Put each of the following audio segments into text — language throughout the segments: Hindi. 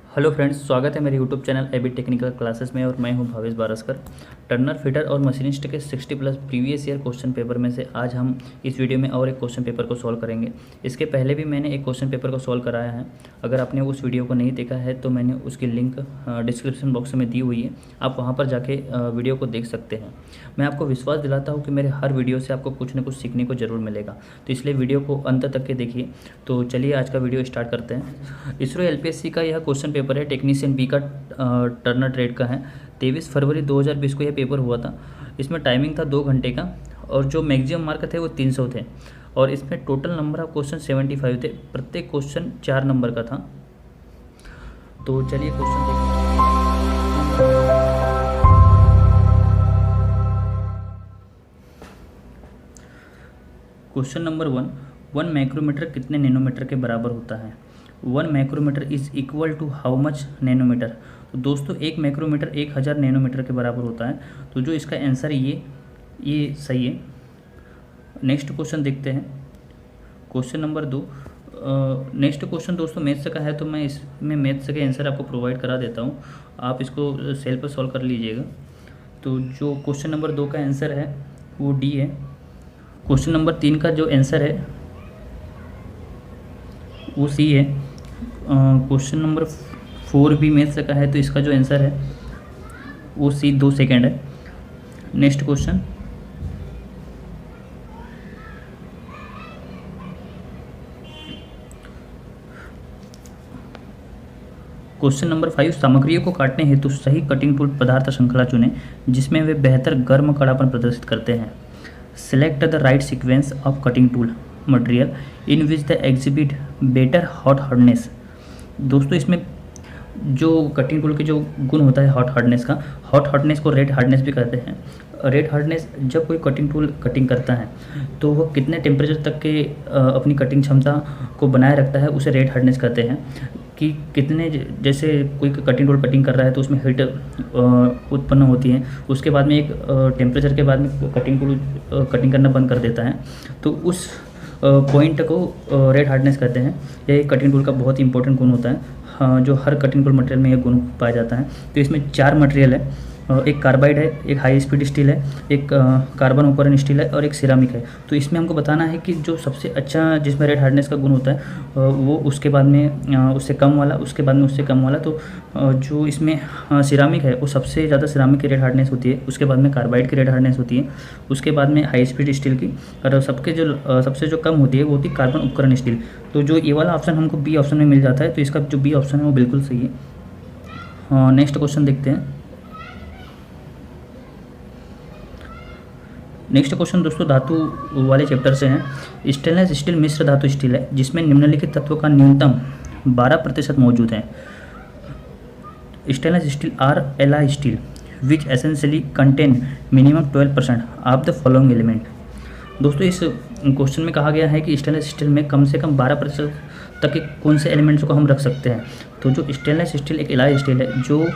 हेलो फ्रेंड्स, स्वागत है मेरे YouTube channel AB technical classes में और मैं हूं भावेश बारसकर। टर्नर फिटर और मशीनिस्ट के 60 plus previous year question paper में से आज हम इस वीडियो में और एक क्वेश्चन पेपर को सॉल्व करेंगे। इसके पहले भी मैंने एक क्वेश्चन पेपर को सॉल्व कराया है। अगर आपने उस वीडियो को नहीं देखा है तो मैंने उसकी लिंक डिस्क्रिप्शन बॉक्स में दी हुई है, आप वहाँ पर जाके वीडियो को देख सकते हैं। मैं आपको विश्वास दिलाता हूँ कि मेरे हर वीडियो से आपको कुछ न कुछ सीखने को ज़रूर मिलेगा, तो इसलिए वीडियो को अंत तक के देखिए। तो चलिए आज का वीडियो स्टार्ट करते हैं। इसरो एलपीएससी का यह क्वेश्चन पेपर है, टेक्नीशियन बी का टर्नर ट्रेड का है। 23 फरवरी 2020 को यह पेपर हुआ था। इसमें टाइमिंग था 2 घंटे का और जो मैक्सिमम मार्क थे वो 300 थे और इसमें टोटल नंबर ऑफ क्वेश्चन 75 थे। प्रत्येक क्वेश्चन 4 नंबर का था। तो चलिए क्वेश्चन देखते हैं। क्वेश्चन नंबर 1 माइक्रोमीटर कितने नैनोमीटर के बराबर होता है? 1 micrometer is equal to how much nanometer? तो दोस्तों 1 माइक्रोमीटर 1000 नैनोमीटर के बराबर होता है। तो जो इसका आंसर है ये सही है। नेक्स्ट क्वेश्चन देखते हैं। Question number 2। नेक्स्ट क्वेश्चन दोस्तों मैथ्स का है, तो मैं इसमें मैथ्स के आंसर आपको प्रोवाइड करा देता हूँ, आप इसको सेल पर सॉल्व कर लीजिएगा। तो जो क्वेश्चन नंबर 2 का आंसर है वो डी है। क्वेश्चन नंबर 3 का जो आंसर है वो सी है। क्वेश्चन नंबर 4 भी मैथ्स का है, तो इसका जो आंसर है वो सी 2 सेकेंड है। Next question. क्वेश्चन नंबर 5 सामग्रियों को काटने हेतु सही कटिंग टूल पदार्थ श्रृंखला चुनें जिसमें वे बेहतर गर्म कड़ापन प्रदर्शित करते हैं। Select the right sequence of cutting tool material in which the exhibit better hot hardness. दोस्तों इसमें जो कटिंग टूल के जो गुण होता है हॉट हार्डनेस का, हॉट हार्डनेस को रेड हार्डनेस भी कहते हैं। रेड हार्डनेस जब कोई कटिंग टूल कटिंग करता है तो वह कितने टेम्परेचर तक के अपनी कटिंग क्षमता को बनाए रखता है, उसे रेड हार्डनेस कहते हैं। कि कितने, जैसे कोई कटिंग टूल कटिंग कर रहा है तो उसमें हीट उत्पन्न होती है, उसके बाद में एक टेम्परेचर के बाद में कटिंग टूल कटिंग करना बंद कर देता है, तो उस पॉइंट को रेड हार्डनेस कहते हैं। यह एक कटिंग टूल का बहुत ही इंपॉर्टेंट गुण होता है, जो हर कटिंग टूल मटेरियल में यह गुण पाया जाता है। तो इसमें 4 मटेरियल है, एक कार्बाइड है, एक हाई स्पीड स्टील है, एक कार्बन ओपरन स्टील है और एक सिरामिक है। तो इसमें हमको बताना है कि जो सबसे अच्छा जिसमें रेड हार्डनेस का गुण होता है वो उसके बाद में उससे कम वाला, उसके बाद में उससे कम वाला। तो जो इसमें सिरामिक है वो सबसे ज़्यादा सिरामिक की रेड हार्डनेस होती है, उसके बाद में कार्बाइड की रेड हार्डनेस होती है, उसके बाद में हाई स्पीड स्टील की, और सबसे जो कम होती है वो होती है कार्बन उपकरण स्टील। तो जो ये वाला ऑप्शन हमको बी ऑप्शन में मिल जाता है, तो इसका जो बी ऑप्शन है वो बिल्कुल सही है। नेक्स्ट क्वेश्चन देखते हैं। नेक्स्ट क्वेश्चन दोस्तों धातु वाले चैप्टर से हैं। स्टेनलेस स्टील मिश्र धातु स्टील है जिसमें निम्नलिखित तत्वों का न्यूनतम 12% मौजूद है। Stainless steel are alloy steel which essentially contain minimum 12% of the following element. दोस्तों इस क्वेश्चन में कहा गया है कि स्टेनलेस स्टील में कम से कम 12% तक के कौन से एलिमेंट्स को हम रख सकते हैं। तो जो स्टेनलेस स्टील एक एलॉय स्टील है जो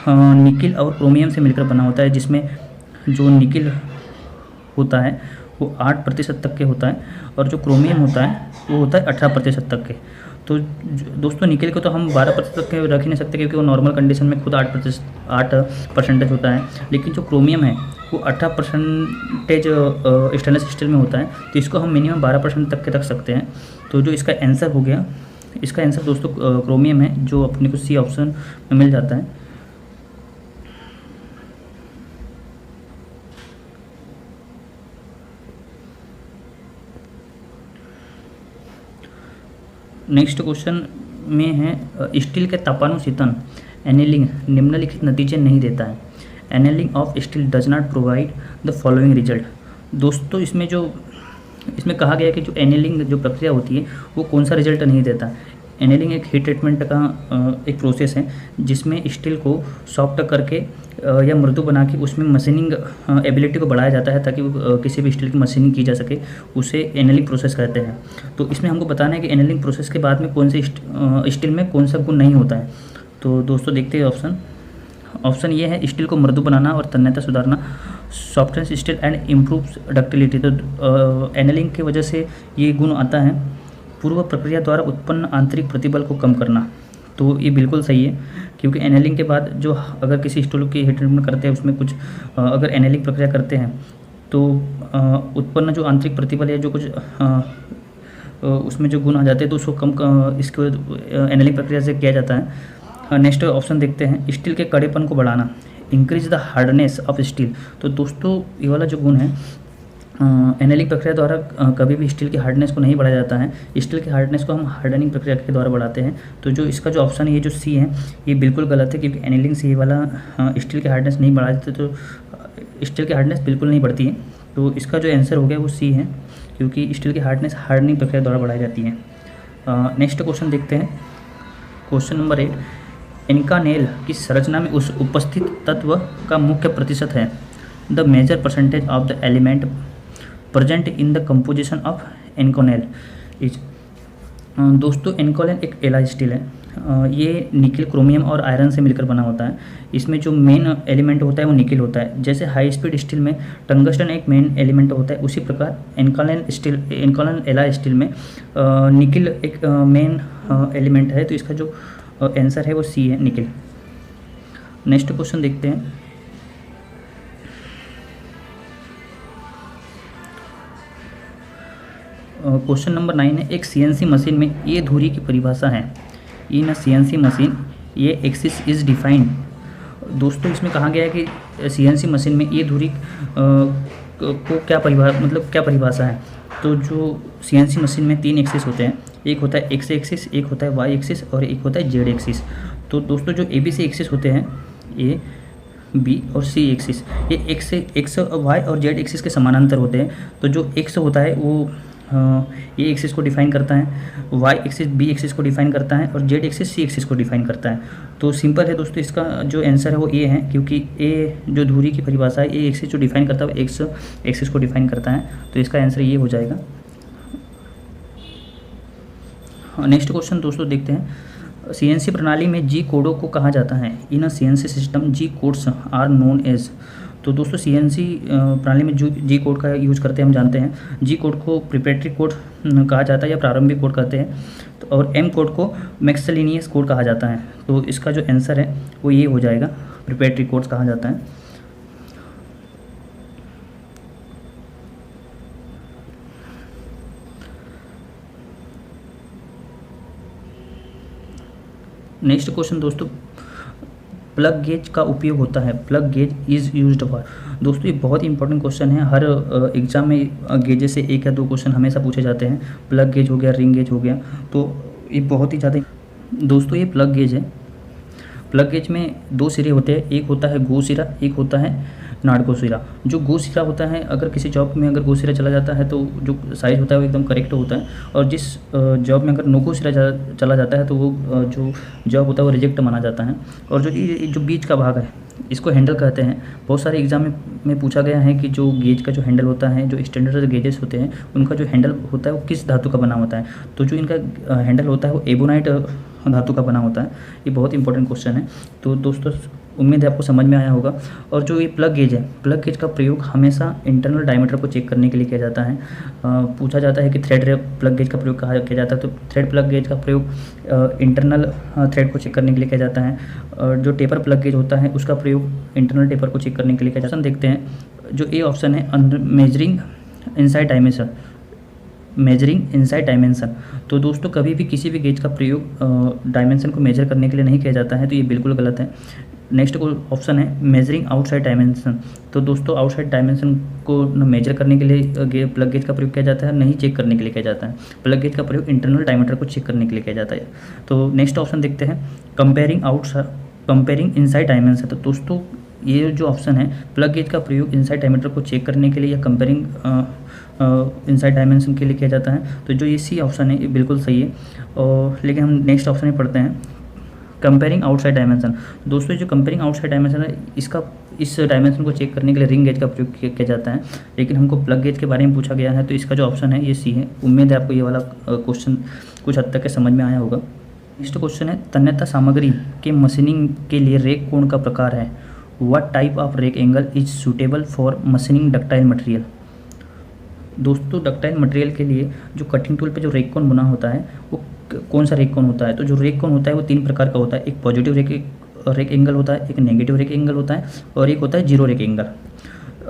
निकिल और क्रोमियम से मिलकर बना होता है, जिसमें जो निकिल होता है वो 8% तक के होता है और जो क्रोमियम होता है वो होता है 18% तक के। तो दोस्तों निकल को तो हम 12% तक के रख ही नहीं सकते क्योंकि वो नॉर्मल कंडीशन में खुद 8% होता है, लेकिन जो क्रोमियम है वो 18% स्टेनलेस स्टील में होता है, तो इसको हम मिनिमम 12% तक के रख सकते हैं। तो जो इसका आंसर हो गया, इसका आंसर दोस्तों क्रोमियम है, जो अपने को सी ऑप्शन में मिल जाता है। नेक्स्ट क्वेश्चन में है स्टील के तापानुशीतन एनेलिंग निम्नलिखित नतीजे नहीं देता है। Annealing of steel does not provide the following result. दोस्तों इसमें कहा गया है कि जो एनेलिंग जो प्रक्रिया होती है वो कौन सा रिजल्ट नहीं देता। एनेलिंग एक हीट ट्रीटमेंट का एक प्रोसेस है जिसमें स्टील को सॉफ्ट करके या मृदु बना के उसमें मशीनिंग एबिलिटी को बढ़ाया जाता है ताकि वो किसी भी स्टील की मशीनिंग की जा सके, उसे एनेलिंग प्रोसेस कहते हैं। तो इसमें हमको बताना है कि एनेलिंग प्रोसेस के बाद में कौन से स्टील में कौन सा गुण नहीं होता है। तो दोस्तों देखते हैं ऑप्शन ये है स्टील को मृदु बनाना और तन्यता सुधारना, softness steel and improve ductility. तो एनेलिंग की वजह से ये गुण आता है। पूर्व प्रक्रिया द्वारा उत्पन्न आंतरिक प्रतिबल को कम करना, तो ये बिल्कुल सही है, क्योंकि एनेलिंग के बाद जो अगर किसी स्टूल की हीट ट्रीटमेंट करते हैं उसमें कुछ अगर एनेलिंग प्रक्रिया करते हैं तो उत्पन्न जो आंतरिक प्रतिबल या जो कुछ उसमें जो गुण आ जाते हैं तो उसको कम इसको एनेलिंग प्रक्रिया से किया जाता है। नेक्स्ट ऑप्शन देखते हैं, स्टील के कड़ेपन को बढ़ाना, increase the hardness of steel. तो दोस्तों ये वाला जो गुण है एनेलिंग प्रक्रिया द्वारा कभी भी स्टील की हार्डनेस को नहीं बढ़ाया जाता है। स्टील की हार्डनेस को हम हार्डनिंग प्रक्रिया के द्वारा बढ़ाते हैं। तो जो इसका जो ऑप्शन है ये जो सी है ये बिल्कुल गलत है, क्योंकि एनेलिंग से ये वाला स्टील की हार्डनेस नहीं बढ़ा देते, तो स्टील की हार्डनेस बिल्कुल नहीं बढ़ती है। तो इसका जो आंसर हो गया वो सी है, क्योंकि स्टील की हार्डनेस हार्डनिंग प्रक्रिया द्वारा बढ़ाई जाती है। नेक्स्ट क्वेश्चन देखते हैं, क्वेश्चन नंबर 8, इनकानेल की संरचना में उस उपस्थित तत्व का मुख्य प्रतिशत है। The major percentage of the element present in the composition of inconel is. दोस्तों इनकोनेल एक एला स्टील है, ये निकिल, क्रोमियम और आयरन से मिलकर बना होता है। इसमें जो मेन एलिमेंट होता है वो निकिल होता है। जैसे हाई स्पीड स्टील में टंगस्टन एक मेन एलिमेंट होता है, उसी प्रकार इनकोनेल एला स्टील में निकिल एक मेन एलिमेंट है। तो इसका जो आंसर है वो सी है, निकिल। नेक्स्ट क्वेश्चन देखते हैं, क्वेश्चन नंबर 9 है, एक सीएनसी मशीन में ये धुरी की परिभाषा है। इन सीएनसी मशीन ये एक्सिस इज डिफाइंड। दोस्तों इसमें कहा गया है कि सीएनसी मशीन में ये धुरी को क्या परिभाषा है। तो जो सीएनसी मशीन में 3 एक्सिस होते हैं, एक होता है एक्स एक्सिस, एक होता है वाई एक्सिस और एक होता है जेड एक्सिस। तो दोस्तों जो ABC एक्सिस होते हैं ए, बी और सी एक्सिस, ये एक्स वाई और जेड एक्सिस के समानांतर होते हैं। तो जो एक्स होता है वो ए एक्सिस को डिफाइन करता है, वाई एक्सिस बी एक्सिस को डिफाइन करता है और जेड एक्सिस सी एक्सिस को डिफाइन करता है। तो सिंपल है दोस्तों, इसका जो आंसर है वो ए है, क्योंकि ए जो धुरी की परिभाषा है, ए एक्सिस जो डिफाइन करता है वो एक्स एक्सिस को डिफाइन करता है। तो इसका आंसर ये हो जाएगा। नेक्स्ट क्वेश्चन दोस्तों देखते हैं, सीएनसी प्रणाली में जी कोडों को कहा जाता है। In a CNC system G codes are known as. तो दोस्तों सीएनसी प्रणाली में जो जी कोड का यूज करते हैं हम जानते हैं। जी कोड को प्रिपरेटरी कोड कहा जाता है या प्रारंभिक कोड कहते हैं, तो और एम कोड को मैक्सलिनियस कोड कहा जाता है। तो इसका जो आंसर है वो ये हो जाएगा, प्रिपरेटरी कोड्स कहा जाता है। नेक्स्ट क्वेश्चन दोस्तों, प्लग गेज का उपयोग होता है। Plug gauge is used for. दोस्तों ये बहुत इंपॉर्टेंट क्वेश्चन है, हर एग्जाम में गेजेस से 1 या 2 क्वेश्चन हमेशा पूछे जाते हैं। प्लग गेज हो गया, रिंग गेज हो गया, तो ये बहुत ही ज़्यादा। दोस्तों ये प्लग गेज है। प्लग गेज में 2 सिरे होते हैं, एक होता है गो सिरा, एक होता है नाड़को सिरा। जो गो सिरा होता है, अगर किसी जॉब में अगर गो सिरा चला जाता है तो जो साइज होता है वो एकदम करेक्ट होता है, और जिस जॉब में अगर नो सिरा चला जाता है तो वो जो जॉब होता है वो रिजेक्ट माना जाता है। और जो बीच का भाग है इसको हैंडल कहते हैं। बहुत सारे एग्जाम में पूछा गया है कि जो गेज का जो हैंडल होता है, जो स्टैंडर्ड गेजेस होते हैं उनका जो हैंडल होता है वो किस धातु का बना होता है। तो जो इनका हैंडल होता है वो एबोनाइट धातु का बना होता है। ये बहुत इंपॉर्टेंट क्वेश्चन है। तो दोस्तों उम्मीद है आपको समझ में आया होगा। और जो ये प्लग गेज है, प्लग गेज का प्रयोग हमेशा इंटरनल डायमीटर को चेक करने के लिए किया जाता है। पूछा जाता है कि थ्रेड प्लग गेज का प्रयोग कहाँ किया जाता है, तो थ्रेड प्लग गेज का प्रयोग इंटरनल थ्रेड को चेक करने के लिए किया जाता है। और जो टेपर प्लग गेज होता है उसका प्रयोग इंटरनल टेपर को चेक करने के लिए किया जाता है। देखते हैं, जो ए ऑप्शन है measuring inside dimension, measuring inside dimension. तो दोस्तों कभी भी किसी भी गेज का प्रयोग डायमेंशन को मेजर करने के लिए नहीं किया जाता है, तो ये बिल्कुल गलत है। नेक्स्ट ऑप्शन है मेजरिंग आउटसाइड डायमेंशन। तो दोस्तों आउटसाइड डायमेंशन को मेजर करने के लिए प्लग गेज का प्रयोग किया जाता है, नहीं चेक करने के लिए किया जाता है। प्लग गेज का प्रयोग इंटरनल डायमीटर को चेक करने के लिए किया जाता है। तो नेक्स्ट ऑप्शन देखते हैं, कंपेयरिंग इनसाइड डायमेंशन। तो दोस्तों ये जो ऑप्शन है, प्लग गेज का प्रयोग इनसाइड डायमीटर को चेक करने के लिए या कंपेयरिंग इनसाइड डायमेंशन के लिए किया जाता है। तो जो ये सी ऑप्शन है ये बिल्कुल सही है। और लेकिन हम नेक्स्ट ऑप्शन में पढ़ते हैं, कंपेयरिंग आउटसाइड डायमेंशन। दोस्तों जो कंपेयरिंग आउटसाइड डायमेंशन है, इस डायमेंशन को चेक करने के लिए रिंग गेज का प्रयोग किया जाता है, लेकिन हमको प्लग गेज के बारे में पूछा गया है, तो इसका जो ऑप्शन है ये सी है। उम्मीद है आपको ये वाला क्वेश्चन कुछ हद तक समझ में आया होगा। नेक्स्ट क्वेश्चन है, तन्यता सामग्री के मशीनिंग के लिए रेक कोण का प्रकार है। What type of rake angle is suitable for machining ductile material. दोस्तों डक्टाइल मटेरियल के लिए जो कटिंग टूल पे जो रेक कोण बना होता है वो कौन सा रेक कौन होता है। तो जो रेक कौन होता है वो 3 प्रकार का होता है। एक पॉजिटिव रेक एंगल होता है, एक नेगेटिव रेक एंगल होता है और एक होता है जीरो रेक एंगल।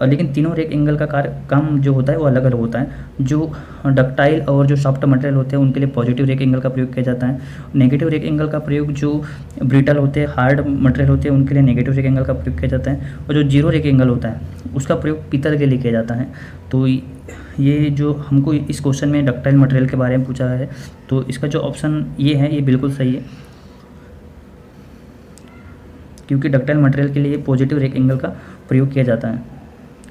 लेकिन तीनों रेक एंगल का काम जो होता है वो अलग अलग होता है। जो डक्टाइल और जो सॉफ्ट मटेरियल होते हैं उनके लिए पॉजिटिव रेक एंगल का प्रयोग किया जाता है। नेगेटिव रेक एंगल का प्रयोग जो ब्रिटल होते हैं, हार्ड मटेरियल होते हैं, उनके लिए नेगेटिव रेक एंगल का प्रयोग किया जाता है। और जो जीरो रेक एंगल होता है उसका प्रयोग पीतल के लिए किया जाता है। तो ये जो हमको इस क्वेश्चन में डक्टाइल मटेरियल के बारे में पूछा है, तो इसका जो ऑप्शन ये है ये बिल्कुल सही है, क्योंकि डक्टाइल मटेरियल के लिए पॉजिटिव रेक एंगल का प्रयोग किया जाता है।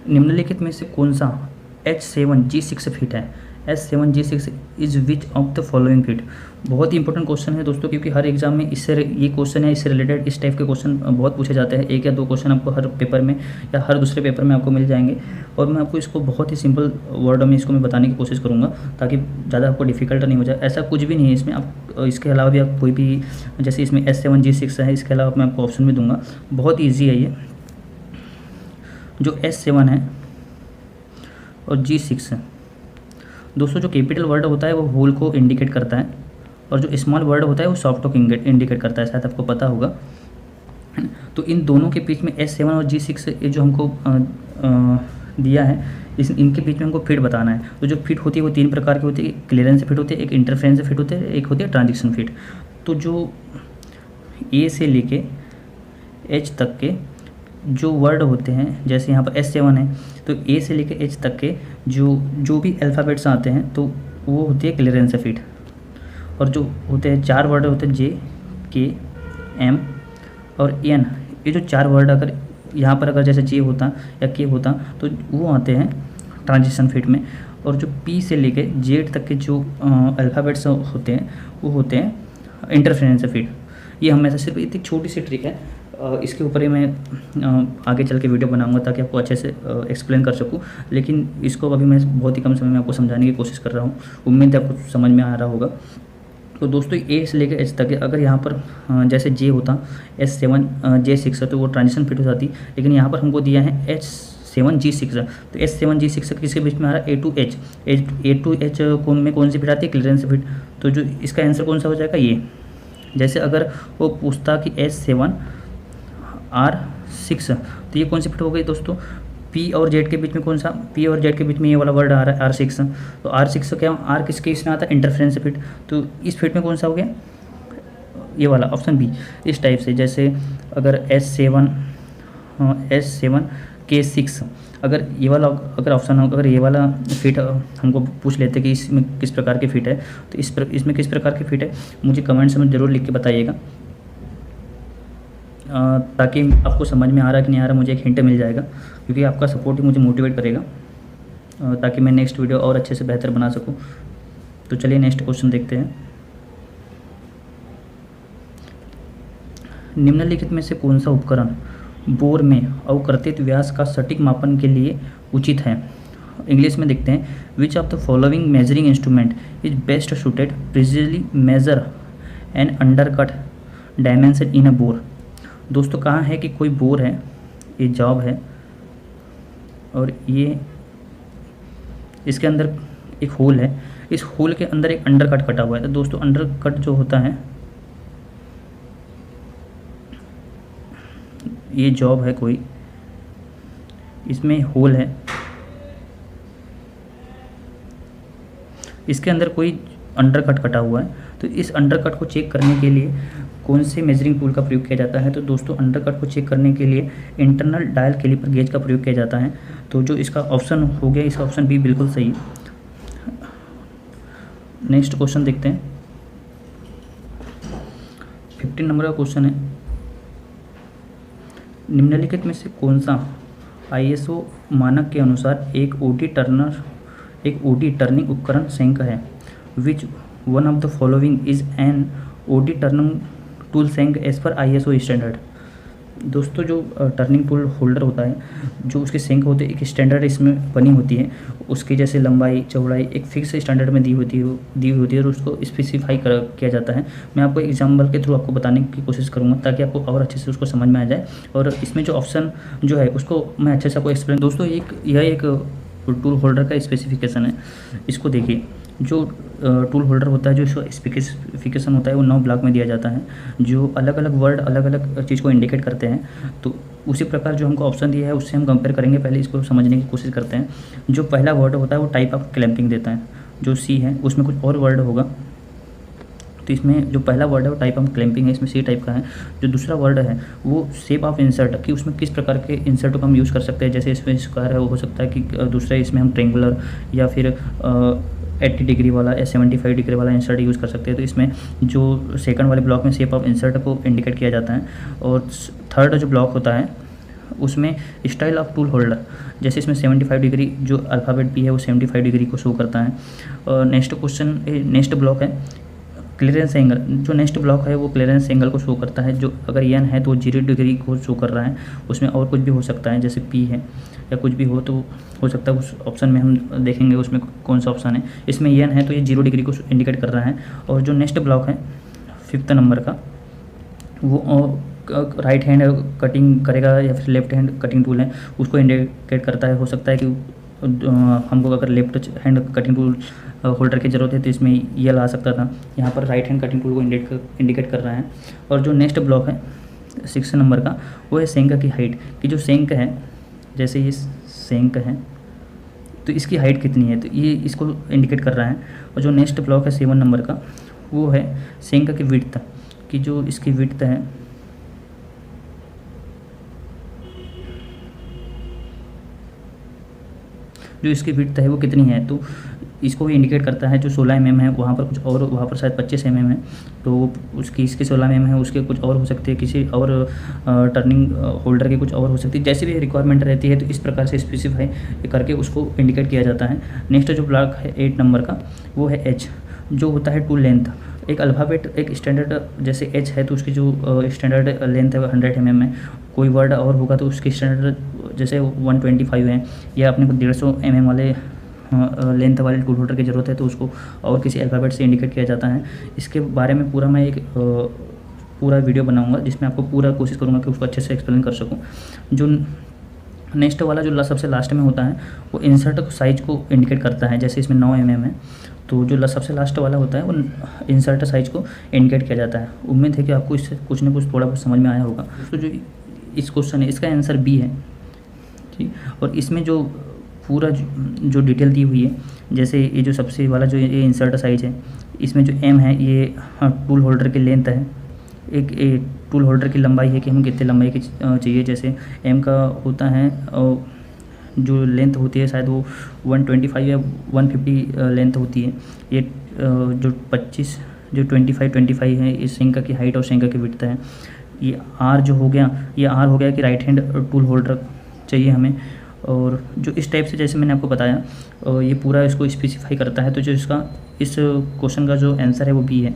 निम्नलिखित में से कौन सा H7G6 फिट है? H7G6 is which of the following fit? बहुत ही इंपॉर्टेंट क्वेश्चन है दोस्तों, क्योंकि हर एग्जाम में इससे ये क्वेश्चन है, इससे रिलेटेड इस टाइप के क्वेश्चन बहुत पूछे जाते हैं। 1 या 2 क्वेश्चन आपको हर पेपर में या हर दूसरे पेपर में आपको मिल जाएंगे। और मैं आपको इसको बहुत ही सिंपल वर्ड में इसको मैं बताने की कोशिश करूँगा ताकि ज़्यादा आपको डिफिकल्ट नहीं हो जाए। ऐसा कुछ भी नहीं है इसमें। आप इसके अलावा भी आप कोई भी, जैसे इसमें H7G6 है, इसके अलावा मैं आपको ऑप्शन भी दूंगा। बहुत ईजी है ये। जो H7 है और G6 है दोस्तों, जो कैपिटल वर्ड होता है वो होल को इंडिकेट करता है और जो स्मॉल वर्ड होता है वो सॉफ्ट को इंडिकेट करता है, शायद आपको पता होगा। तो इन दोनों के बीच में H7 और G6 ये जो हमको दिया है, इनके बीच में हमको फिट बताना है। तो जो फिट होती है वो 3 प्रकार की होती है। क्लियरेंस फिट होती है, एक इंटरफेरेंस फिट होती है, एक होती है ट्रांजिशन फिट। तो जो ए से लेके H तक के जो वर्ड होते हैं, जैसे यहाँ पर H7 है तो ए से लेके H तक के जो भी अल्फ़ाबेट्स आते हैं तो वो होती है क्लियरेंस फिट। और जो होते हैं 4 वर्ड होते हैं J, K, M और N, ये जो 4 वर्ड अगर यहाँ पर अगर जैसे J होता या K होता तो वो आते हैं ट्रांजिशन फिट में। और जो P से लेके Z तक के जो अल्फ़ाबेट्स होते हैं वो होते हैं इंटरफेरेंस फिट। ये हमेशा सिर्फ एक छोटी सी ट्रिक है, इसके ऊपर ही मैं आगे चल के वीडियो बनाऊंगा ताकि आपको अच्छे से एक्सप्लेन कर सकूं। लेकिन इसको अभी मैं बहुत ही कम समय में आपको समझाने की कोशिश कर रहा हूं। उम्मीद है आपको समझ में आ रहा होगा। तो दोस्तों ए से लेकर H तक अगर यहाँ पर जैसे J होता H7 J6 तो वो ट्रांजिशन फिट हो जाती, लेकिन यहाँ पर हमको दिया है H7G6। तो H7G6 किसके बीच में आ रहा है? A to H। A to H कौन सी फिट आती है? Clearance fit. तो जो इसका आंसर कौन सा हो जाएगा? ये। जैसे अगर वो पूछता कि H7R6 तो ये कौन सी फिट हो गई दोस्तों? P और Z के बीच में कौन सा? P और Z के बीच में ये वाला वर्ड आ रहा है R6। तो R6 क्या, R किसके इसमें आता है? Interference fit. तो इस फिट में कौन सा हो गया? ये वाला ऑप्शन बी। इस टाइप से जैसे अगर H7K6 अगर ये वाला अगर ऑप्शन अगर ये वाला फिट हमको पूछ लेते कि इसमें किस प्रकार की फिट है, तो इसमें किस प्रकार की फिट है मुझे कमेंट्स में ज़रूर लिख के बताइएगा, ताकि आपको समझ में आ रहा है कि नहीं आ रहा, मुझे एक हिंट मिल जाएगा। क्योंकि आपका सपोर्ट ही मुझे मोटिवेट करेगा ताकि मैं नेक्स्ट वीडियो और अच्छे से बेहतर बना सकूं। तो चलिए नेक्स्ट क्वेश्चन देखते हैं। निम्नलिखित में से कौन सा उपकरण बोर में अवकर्तित व्यास का सटीक मापन के लिए उचित है? इंग्लिश में देखते हैं। Which of the following measuring instrument is best suited precisely measure end undercut dimension in a bore? दोस्तों कहाँ है कि कोई बोर है, ये जॉब है और ये इसके अंदर एक होल है, इस होल के अंदर एक अंडरकट कटा हुआ है। तो दोस्तों अंडरकट जो होता है ये जॉब है कोई, इसमें होल है, इसके अंदर कोई अंडरकट कटा हुआ है। तो इस अंडरकट को चेक करने के लिए कौन से मेजरिंग टूल का प्रयोग किया जाता है? तो दोस्तों अंडरकट को चेक करने के लिए इंटरनल डायल कैलिपर गेज का प्रयोग किया जाता है। तो जो इसका ऑप्शन हो गया, इसका ऑप्शन बी बिल्कुल सही। नेक्स्ट क्वेश्चन देखते हैं। 15 नंबर का क्वेश्चन है। निम्नलिखित में से कौन सा ISO मानक के अनुसार एक ओडी टर्निंग उपकरण शंक है? Which one of the following is an OD turning tool shank as per ISO standard? दोस्तों जो टर्निंग टूल होल्डर होता है, जो उसके शंक होते हैं, एक स्टैंडर्ड इसमें बनी होती है, उसकी जैसे लंबाई चौड़ाई एक फिक्स स्टैंडर्ड में दी हुई होती है और उसको स्पेसिफाई किया जाता है। मैं आपको एग्जाम्पल के थ्रू आपको बताने की कोशिश करूँगा ताकि आपको और अच्छे से उसको समझ में आ जाए। और इसमें जो ऑप्शन जो है उसको मैं अच्छे से आपको एक्सप्लेन। दोस्तों यह एक टूल होल्डर का स्पेसिफिकेशन है, इसको देखिए। जो टूल होल्डर होता है, जो इसका स्पेसिफिकेशन होता है वो 9 ब्लॉक में दिया जाता है, जो अलग अलग वर्ड अलग अलग चीज़ को इंडिकेट करते हैं। तो उसी प्रकार जो हमको ऑप्शन दिया है उससे हम कंपेयर करेंगे। पहले इसको समझने की कोशिश करते हैं। जो पहला वर्ड होता है वो टाइप ऑफ क्लैंपिंग देता है, जो सी है उसमें कुछ और वर्ड होगा। तो इसमें जो पहला वर्ड है वो टाइप ऑफ क्लैंपिंग है, इसमें सी टाइप का है। जो दूसरा वर्ड है वो शेप ऑफ इंसर्ट, कि उसमें किस प्रकार के इंसर्ट को हम यूज़ कर सकते हैं। जैसे इसमें स्क्वायर है, वो हो सकता है कि दूसरा इसमें हम ट्रेंगुलर या फिर 80 डिग्री वाला या 75 डिग्री वाला इंसर्ट यूज़ कर सकते हैं। तो इसमें जो सेकंड वाले ब्लॉक में शेप ऑफ इंसर्ट को इंडिकेट किया जाता है। और थर्ड जो ब्लॉक होता है उसमें स्टाइल ऑफ टूल होल्डर, जैसे इसमें 75 डिग्री जो अल्फ़ाबेट पी है वो 75 डिग्री को शो करता है। और नेक्स्ट ब्लॉक है क्लियरेंस एंगल। जो नेक्स्ट ब्लॉक है वो क्लियरेंस एंगल को शो करता है। जो अगर एन है तो 0 डिग्री को शो कर रहा है। उसमें और कुछ भी हो सकता है, जैसे पी है या कुछ भी हो तो हो सकता है। उस ऑप्शन में हम देखेंगे उसमें कौन सा ऑप्शन है। इसमें एन है तो ये 0 डिग्री को इंडिकेट कर रहा है। और जो नेक्स्ट ब्लॉक है 5th नंबर का, वो राइट हैंड कटिंग करेगा या फिर लेफ्ट हैंड कटिंग टूल है उसको इंडिकेट करता है। हो सकता है कि हमको अगर left hand cutting tool holder की ज़रूरत है तो इसमें ये ला सकता था। यहाँ पर राइट हैंड कटिंग टूल को इंडिकेट कर रहा है। और जो नेक्स्ट ब्लॉक है 6 नंबर का, वो है सेंक की हाइट, कि जो सेंक है, जैसे ये सेंक है तो इसकी हाइट कितनी है, तो ये इसको इंडिकेट कर रहा है। और जो नेक्स्ट ब्लॉक है 7 नंबर का, वो है सेंक की विड्थ, कि जो इसकी विड्थ है जो इसकी विड्थ है वो कितनी है, तो इसको भी इंडिकेट करता है। जो 16 mm है वहाँ पर कुछ और, वहाँ पर शायद 25 mm है, तो उसकी इसकी 16 mm है, उसके कुछ और हो सकती है, किसी और टर्निंग होल्डर की कुछ और हो सकती है। जैसे भी रिक्वायरमेंट रहती है तो इस प्रकार से स्पेसिफाई करके उसको इंडिकेट किया जाता है। नेक्स्ट जो ब्लॉक है 8 नंबर का, वो है एच, जो होता है टूल लेंथ। एक अल्फ़ाबेट एक स्टैंडर्ड, जैसे एच है तो उसकी जो स्टैंडर्ड लेंथ है वो 100 mm है। कोई वर्ड और होगा तो उसकी स्टैंडर्ड जैसे 125 है, या अपने को 150 mm वाले लेंथ वाले टूल होल्डर की ज़रूरत है तो उसको और किसी अल्फ़ाबेट से इंडिकेट किया जाता है। इसके बारे में पूरा मैं एक पूरा वीडियो बनाऊंगा जिसमें आपको पूरा कोशिश करूंगा कि उसको अच्छे से एक्सप्लेन कर सकूं। जो नेक्स्ट वाला जो सबसे लास्ट में होता है वो इंसर्ट साइज को इंडिकेट करता है। जैसे इसमें 9 mm है तो जो सबसे लास्ट वाला होता है वो इंसर्ट साइज को इंडिकेट किया जाता है। उम्मीद है कि आपको इससे कुछ ना कुछ थोड़ा बहुत समझ में आया होगा। तो जो इस क्वेश्चन है इसका आंसर बी है, ठीक। और इसमें जो पूरा जो डिटेल दी हुई है, जैसे ये जो सबसे वाला जो ये इंसर्ट साइज है, इसमें जो एम है ये टूल होल्डर की लेंथ है। एक टूल होल्डर की लंबाई है कि हम कितने लंबाई की चाहिए। जैसे एम का होता है जो लेंथ होती है शायद वो 125 या 150 लेंथ होती है। ये जो 25 है इस सिंक की हाइट और सिंक की विड्थ है। ये आर जो हो गया, ये आर हो गया कि राइट हैंड टूल होल्डर चाहिए हमें। और जो इस टाइप से जैसे मैंने आपको बताया ये पूरा इसको स्पेसिफाई करता है। तो जो इसका इस क्वेश्चन का जो आंसर है वो बी है।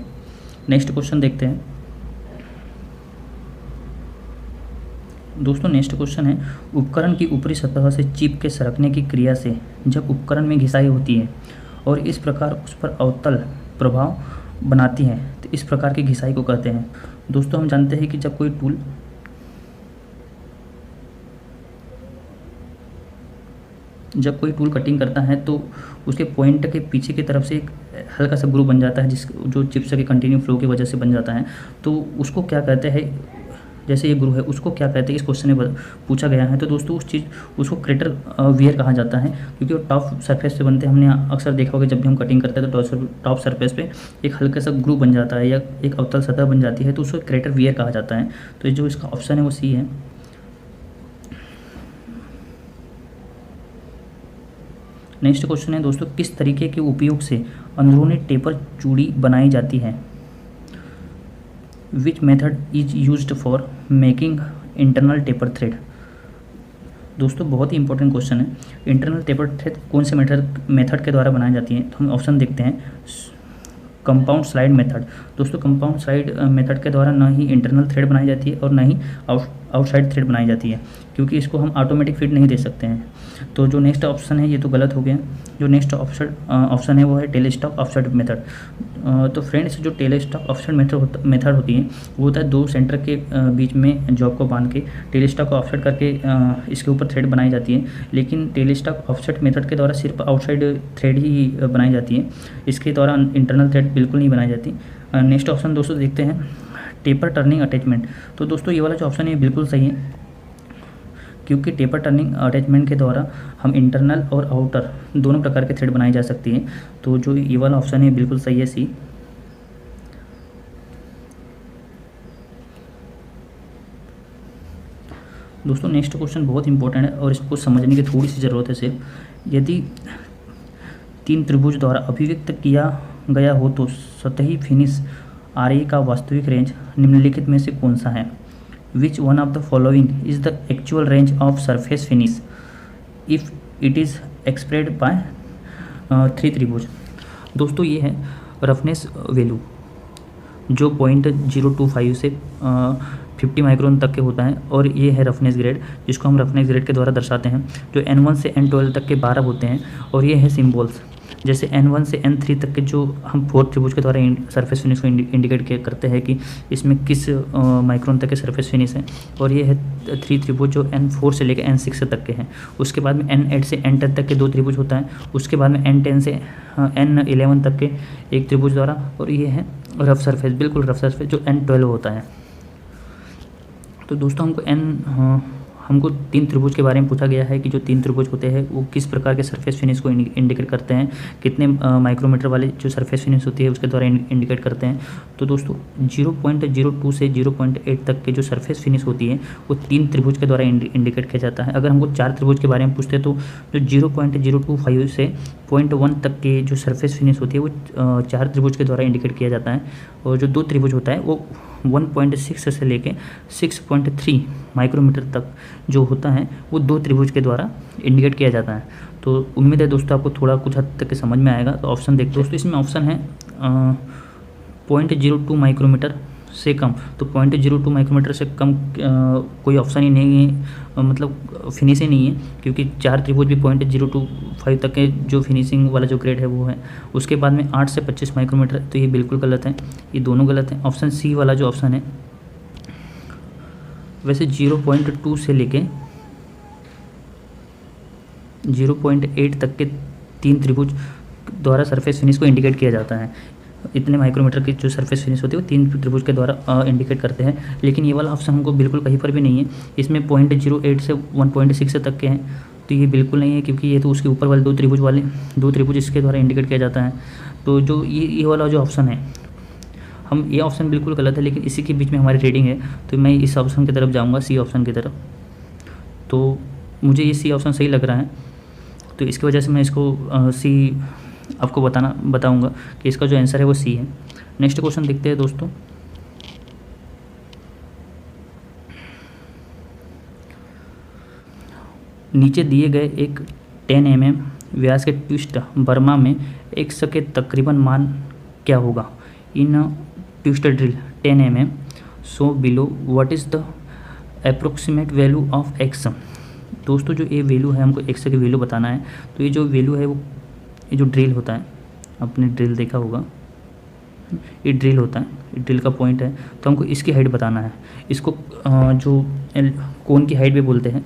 नेक्स्ट क्वेश्चन देखते हैं दोस्तों। नेक्स्ट क्वेश्चन है, उपकरण की ऊपरी सतह से चिप के सरकने की क्रिया से जब उपकरण में घिसाई होती है और इस प्रकार उस पर अवतल प्रभाव बनाती है तो इस प्रकार की घिसाई को कहते हैं। दोस्तों हम जानते हैं कि जब कोई टूल कटिंग करता है तो उसके पॉइंट के पीछे की तरफ से एक हल्का सा ग्रूव बन जाता है जो चिप्स के कंटिन्यू फ्लो की वजह से बन जाता है। तो उसको क्या कहते हैं, जैसे ये ग्रूव है उसको क्या कहते हैं, इस क्वेश्चन में पूछा गया है। तो दोस्तों उसको क्रेटर वियर कहा जाता है, क्योंकि वो टॉप सरफेस से बनते हैं। हमने अक्सर देखा होगा जब भी हम कटिंग करते हैं तो टॉप सरफेस पे एक हल्का सा ग्रूव बन जाता है या एक अवतल सतह बन जाती है, तो उसको क्रेटर वियर कहा जाता है। तो जो इसका ऑप्शन है वो सी है। नेक्स्ट क्वेश्चन है दोस्तों, किस तरीके के उपयोग से अंदरूनी टेपर चूड़ी बनाई जाती है। Which method is used for making internal taper thread. दोस्तों बहुत ही इंपॉर्टेंट क्वेश्चन है। इंटरनल टेपर थ्रेड कौन से मेथड के द्वारा बनाई जाती है, तो हम ऑप्शन देखते हैं। Compound slide method. दोस्तों कंपाउंड स्लाइड मेथड के द्वारा ना ही इंटरनल थ्रेड बनाई जाती है और ना ही आउटसाइड थ्रेड बनाई जाती है, क्योंकि इसको हम ऑटोमेटिक फीड नहीं दे सकते हैं। तो जो नेक्स्ट ऑप्शन है ये तो गलत हो गया। जो नेक्स्ट ऑप्शन है वो है टेल स्टॉक ऑफसेट मेथड। तो फ्रेंड्स, जो टेल स्टॉक ऑफसेट मेथड होती है वो होता है दो सेंटर के बीच में जॉब को बांध के टेल स्टॉक को ऑफसेट करके इसके ऊपर थ्रेड बनाई जाती है। लेकिन टेल स्टॉक ऑफसेट मेथड के द्वारा सिर्फ आउटसाइड थ्रेड ही बनाई जाती है, इसके द्वारा इंटरनल थ्रेड बिल्कुल नहीं बनाई जाती। नेक्स्ट ऑप्शन दोस्तों देखते हैं टेपर टर्निंग अटैचमेंट। तो दोस्तों ये वाला जो ऑप्शन है बिल्कुल सही है, क्योंकि टेपर टर्निंग अटैचमेंट के द्वारा हम इंटरनल और आउटर दोनों प्रकार के थ्रेड बनाई जा सकती है। तो जो ये वाला ऑप्शन है बिल्कुल सही है, सी। दोस्तों नेक्स्ट क्वेश्चन बहुत इंपॉर्टेंट है और इसको समझने की थोड़ी सी ज़रूरत है सिर्फ। यदि तीन त्रिभुज द्वारा अभिव्यक्त किया गया हो तो सतही फिनिश RE का वास्तविक रेंज निम्नलिखित में से कौन सा है? Which one of the following is the actual range of surface finish if it is expressed by three त्रिभुज? दोस्तों ये है रफनेस वैल्यू जो 0.025 से 50 माइक्रोन तक के होता है, और ये है रफनेस ग्रेड जिसको हम रफनेस ग्रेड के द्वारा दर्शाते हैं, जो N1 से N12 तक के 12 होते हैं। और ये है सिम्बॉल्स, जैसे N1 से N3 तक के जो हम फोर्थ त्रिभुज के द्वारा सरफेस फिनिश को इंडिकेट करते हैं कि इसमें किस माइक्रोन तक के सरफेस फिनिश है। और ये है 3 त्रिभुज जो N4 से लेकर N6 तक के हैं। उसके बाद में N8 से N10 तक के 2 त्रिभुज होता है। उसके बाद में N10 से N11 तक के एक त्रिभुज द्वारा। और ये है रफ सरफेस, बिल्कुल रफ सरफेस जो N12 होता है। तो दोस्तों हमको तीन त्रिभुज के बारे में पूछा गया है कि जो तीन त्रिभुज होते हैं वो किस प्रकार के सरफेस फिनिश को इंडिकेट करते हैं, कितने माइक्रोमीटर वाले जो सरफेस फिनिश होती है उसके द्वारा इंडिकेट करते हैं। तो दोस्तों 0.02 से 0.8 तक के जो सरफेस फिनिश होती है वो तीन त्रिभुज के द्वारा इंडिकेट किया जाता है। अगर हमको चार त्रिभुज के बारे में पूछते हैं तो जो 0.025 से 0.1 तक के जो सरफेस फिनिश होती है वो चार त्रिभुज के द्वारा इंडिकेट किया जाता है। और जो दो त्रिभुज होता है वो 1.6 से लेके 6.3 माइक्रोमीटर तक जो होता है वो दो त्रिभुज के द्वारा इंडिकेट किया जाता है। तो उम्मीद है दोस्तों आपको थोड़ा कुछ हद तक के समझ में आएगा। तो ऑप्शन देखते दोस्तों, इसमें ऑप्शन है 0.02 माइक्रोमीटर से कम। तो 0.02 माइक्रोमीटर से कम कोई ऑप्शन ही नहीं है, मतलब फिनिश ही नहीं है, क्योंकि चार त्रिभुज भी 0.025 तक के जो फिनिशिंग वाला जो ग्रेड है वो है। उसके बाद में 8 से 25 माइक्रोमीटर, तो ये बिल्कुल गलत है, ये दोनों गलत हैं। ऑप्शन सी वाला जो ऑप्शन है, वैसे 0.2 से लेके 0.8 तक के तीन त्रिभुज द्वारा सरफेस फिनिश को इंडिकेट किया जाता है। इतने माइक्रोमीटर की जो सरफेस फिनिश होती है वो तीन त्रिभुज के द्वारा इंडिकेट करते हैं। लेकिन ये वाला ऑप्शन हमको बिल्कुल कहीं पर भी नहीं है। इसमें 0.08 से 1.6 तक के हैं, तो ये बिल्कुल नहीं है, क्योंकि ये तो उसके ऊपर वाले दो त्रिभुज इसके द्वारा इंडिकेट किया जाता है। तो जो ये वाला जो ऑप्शन है, ये ऑप्शन बिल्कुल गलत है, लेकिन इसी के बीच में हमारी रीडिंग है, तो मैं इस ऑप्शन की तरफ जाऊँगा, सी ऑप्शन की तरफ। तो मुझे ये सी ऑप्शन सही लग रहा है, तो इसकी वजह से मैं इसको सी आपको बताऊंगा कि इसका जो आंसर है वो सी है। नेक्स्ट क्वेश्चन देखते हैं दोस्तों। नीचे दिए गए एक 10 mm व्यास के ट्विस्ट बर्मा में x के तकरीबन मान क्या होगा? In twist drill 10 mm so below what is the approximate value of x? दोस्तों जो ये वैल्यू है, हमको x की वैल्यू बताना है। तो ये जो वैल्यू है वो, ये जो ड्रिल होता है, आपने ड्रिल देखा होगा, ये ड्रिल होता है, ये ड्रिल का पॉइंट है, तो हमको इसकी हाइट बताना है। इसको जो कोन की हाइट भी बोलते हैं।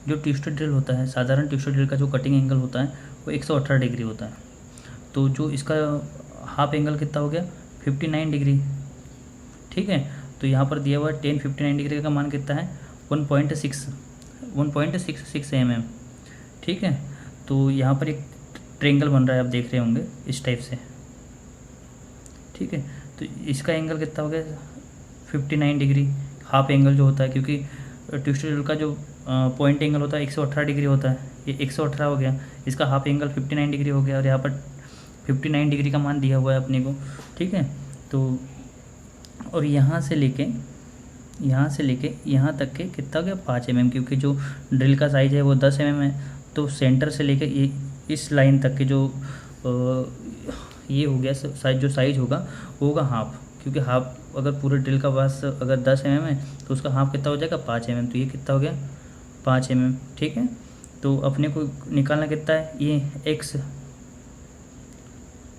जो ट्विस्टेड ड्रिल होता है, साधारण ट्विस्टेड ड्रिल का जो कटिंग एंगल होता है वो 118 डिग्री होता है। तो जो इसका हाफ एंगल कितना हो गया? 59 डिग्री, ठीक है। तो यहाँ पर दिया हुआ 1059 डिग्री का मान कितना है? 1.66 mm, ठीक है। तो यहाँ पर एक ट्रेंगल बन रहा है, आप देख रहे होंगे इस टाइप से, ठीक है। तो इसका एंगल कितना हो गया? 59 डिग्री हाफ एंगल जो होता है, क्योंकि ट्विस्टेड ड्रिल का जो पॉइंट एंगल होता है 118 डिग्री होता है, ये 118 हो गया, इसका हाफ एंगल 59 डिग्री हो गया, और यहाँ पर 59 डिग्री का मान दिया हुआ है अपने को, ठीक है। तो और यहाँ से लेके यहाँ तक के कितना हो गया? 5 mm, क्योंकि जो ड्रिल का साइज़ है वो 10 mm है। तो सेंटर से लेके इस लाइन तक के जो ये हो गया साइज, जो साइज होगा वो होगा हाफ, क्योंकि हाफ अगर पूरे ड्रिल का व्यास अगर 10 mm है तो उसका हाफ कितना हो जाएगा? 5 mm। तो ये कितना हो गया? 5 mm, ठीक है। तो अपने को निकालना कितना है, ये x,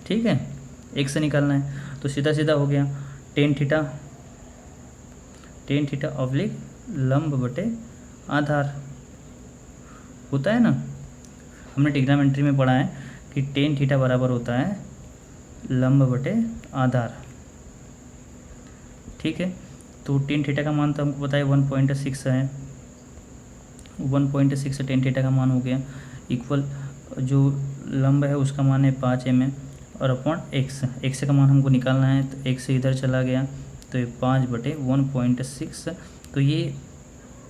ठीक है, x से निकालना है। तो सीधा सीधा हो गया टेन थीटा ऑब्लिक लंब बटे आधार होता है ना। हमने ट्रिग्नोमेट्री में पढ़ा है कि टेन थीटा बराबर होता है लंब बटे आधार, ठीक है। तो टेन थीटा का मान तो हमको पता है 1.6 है, 1.6 टेन थीटा का मान हो गया, इक्वल जो लंब है उसका मान है 5 mm और अपॉन x का मान हमको निकालना है। तो x इधर चला गया तो ये 5/1.6, तो ये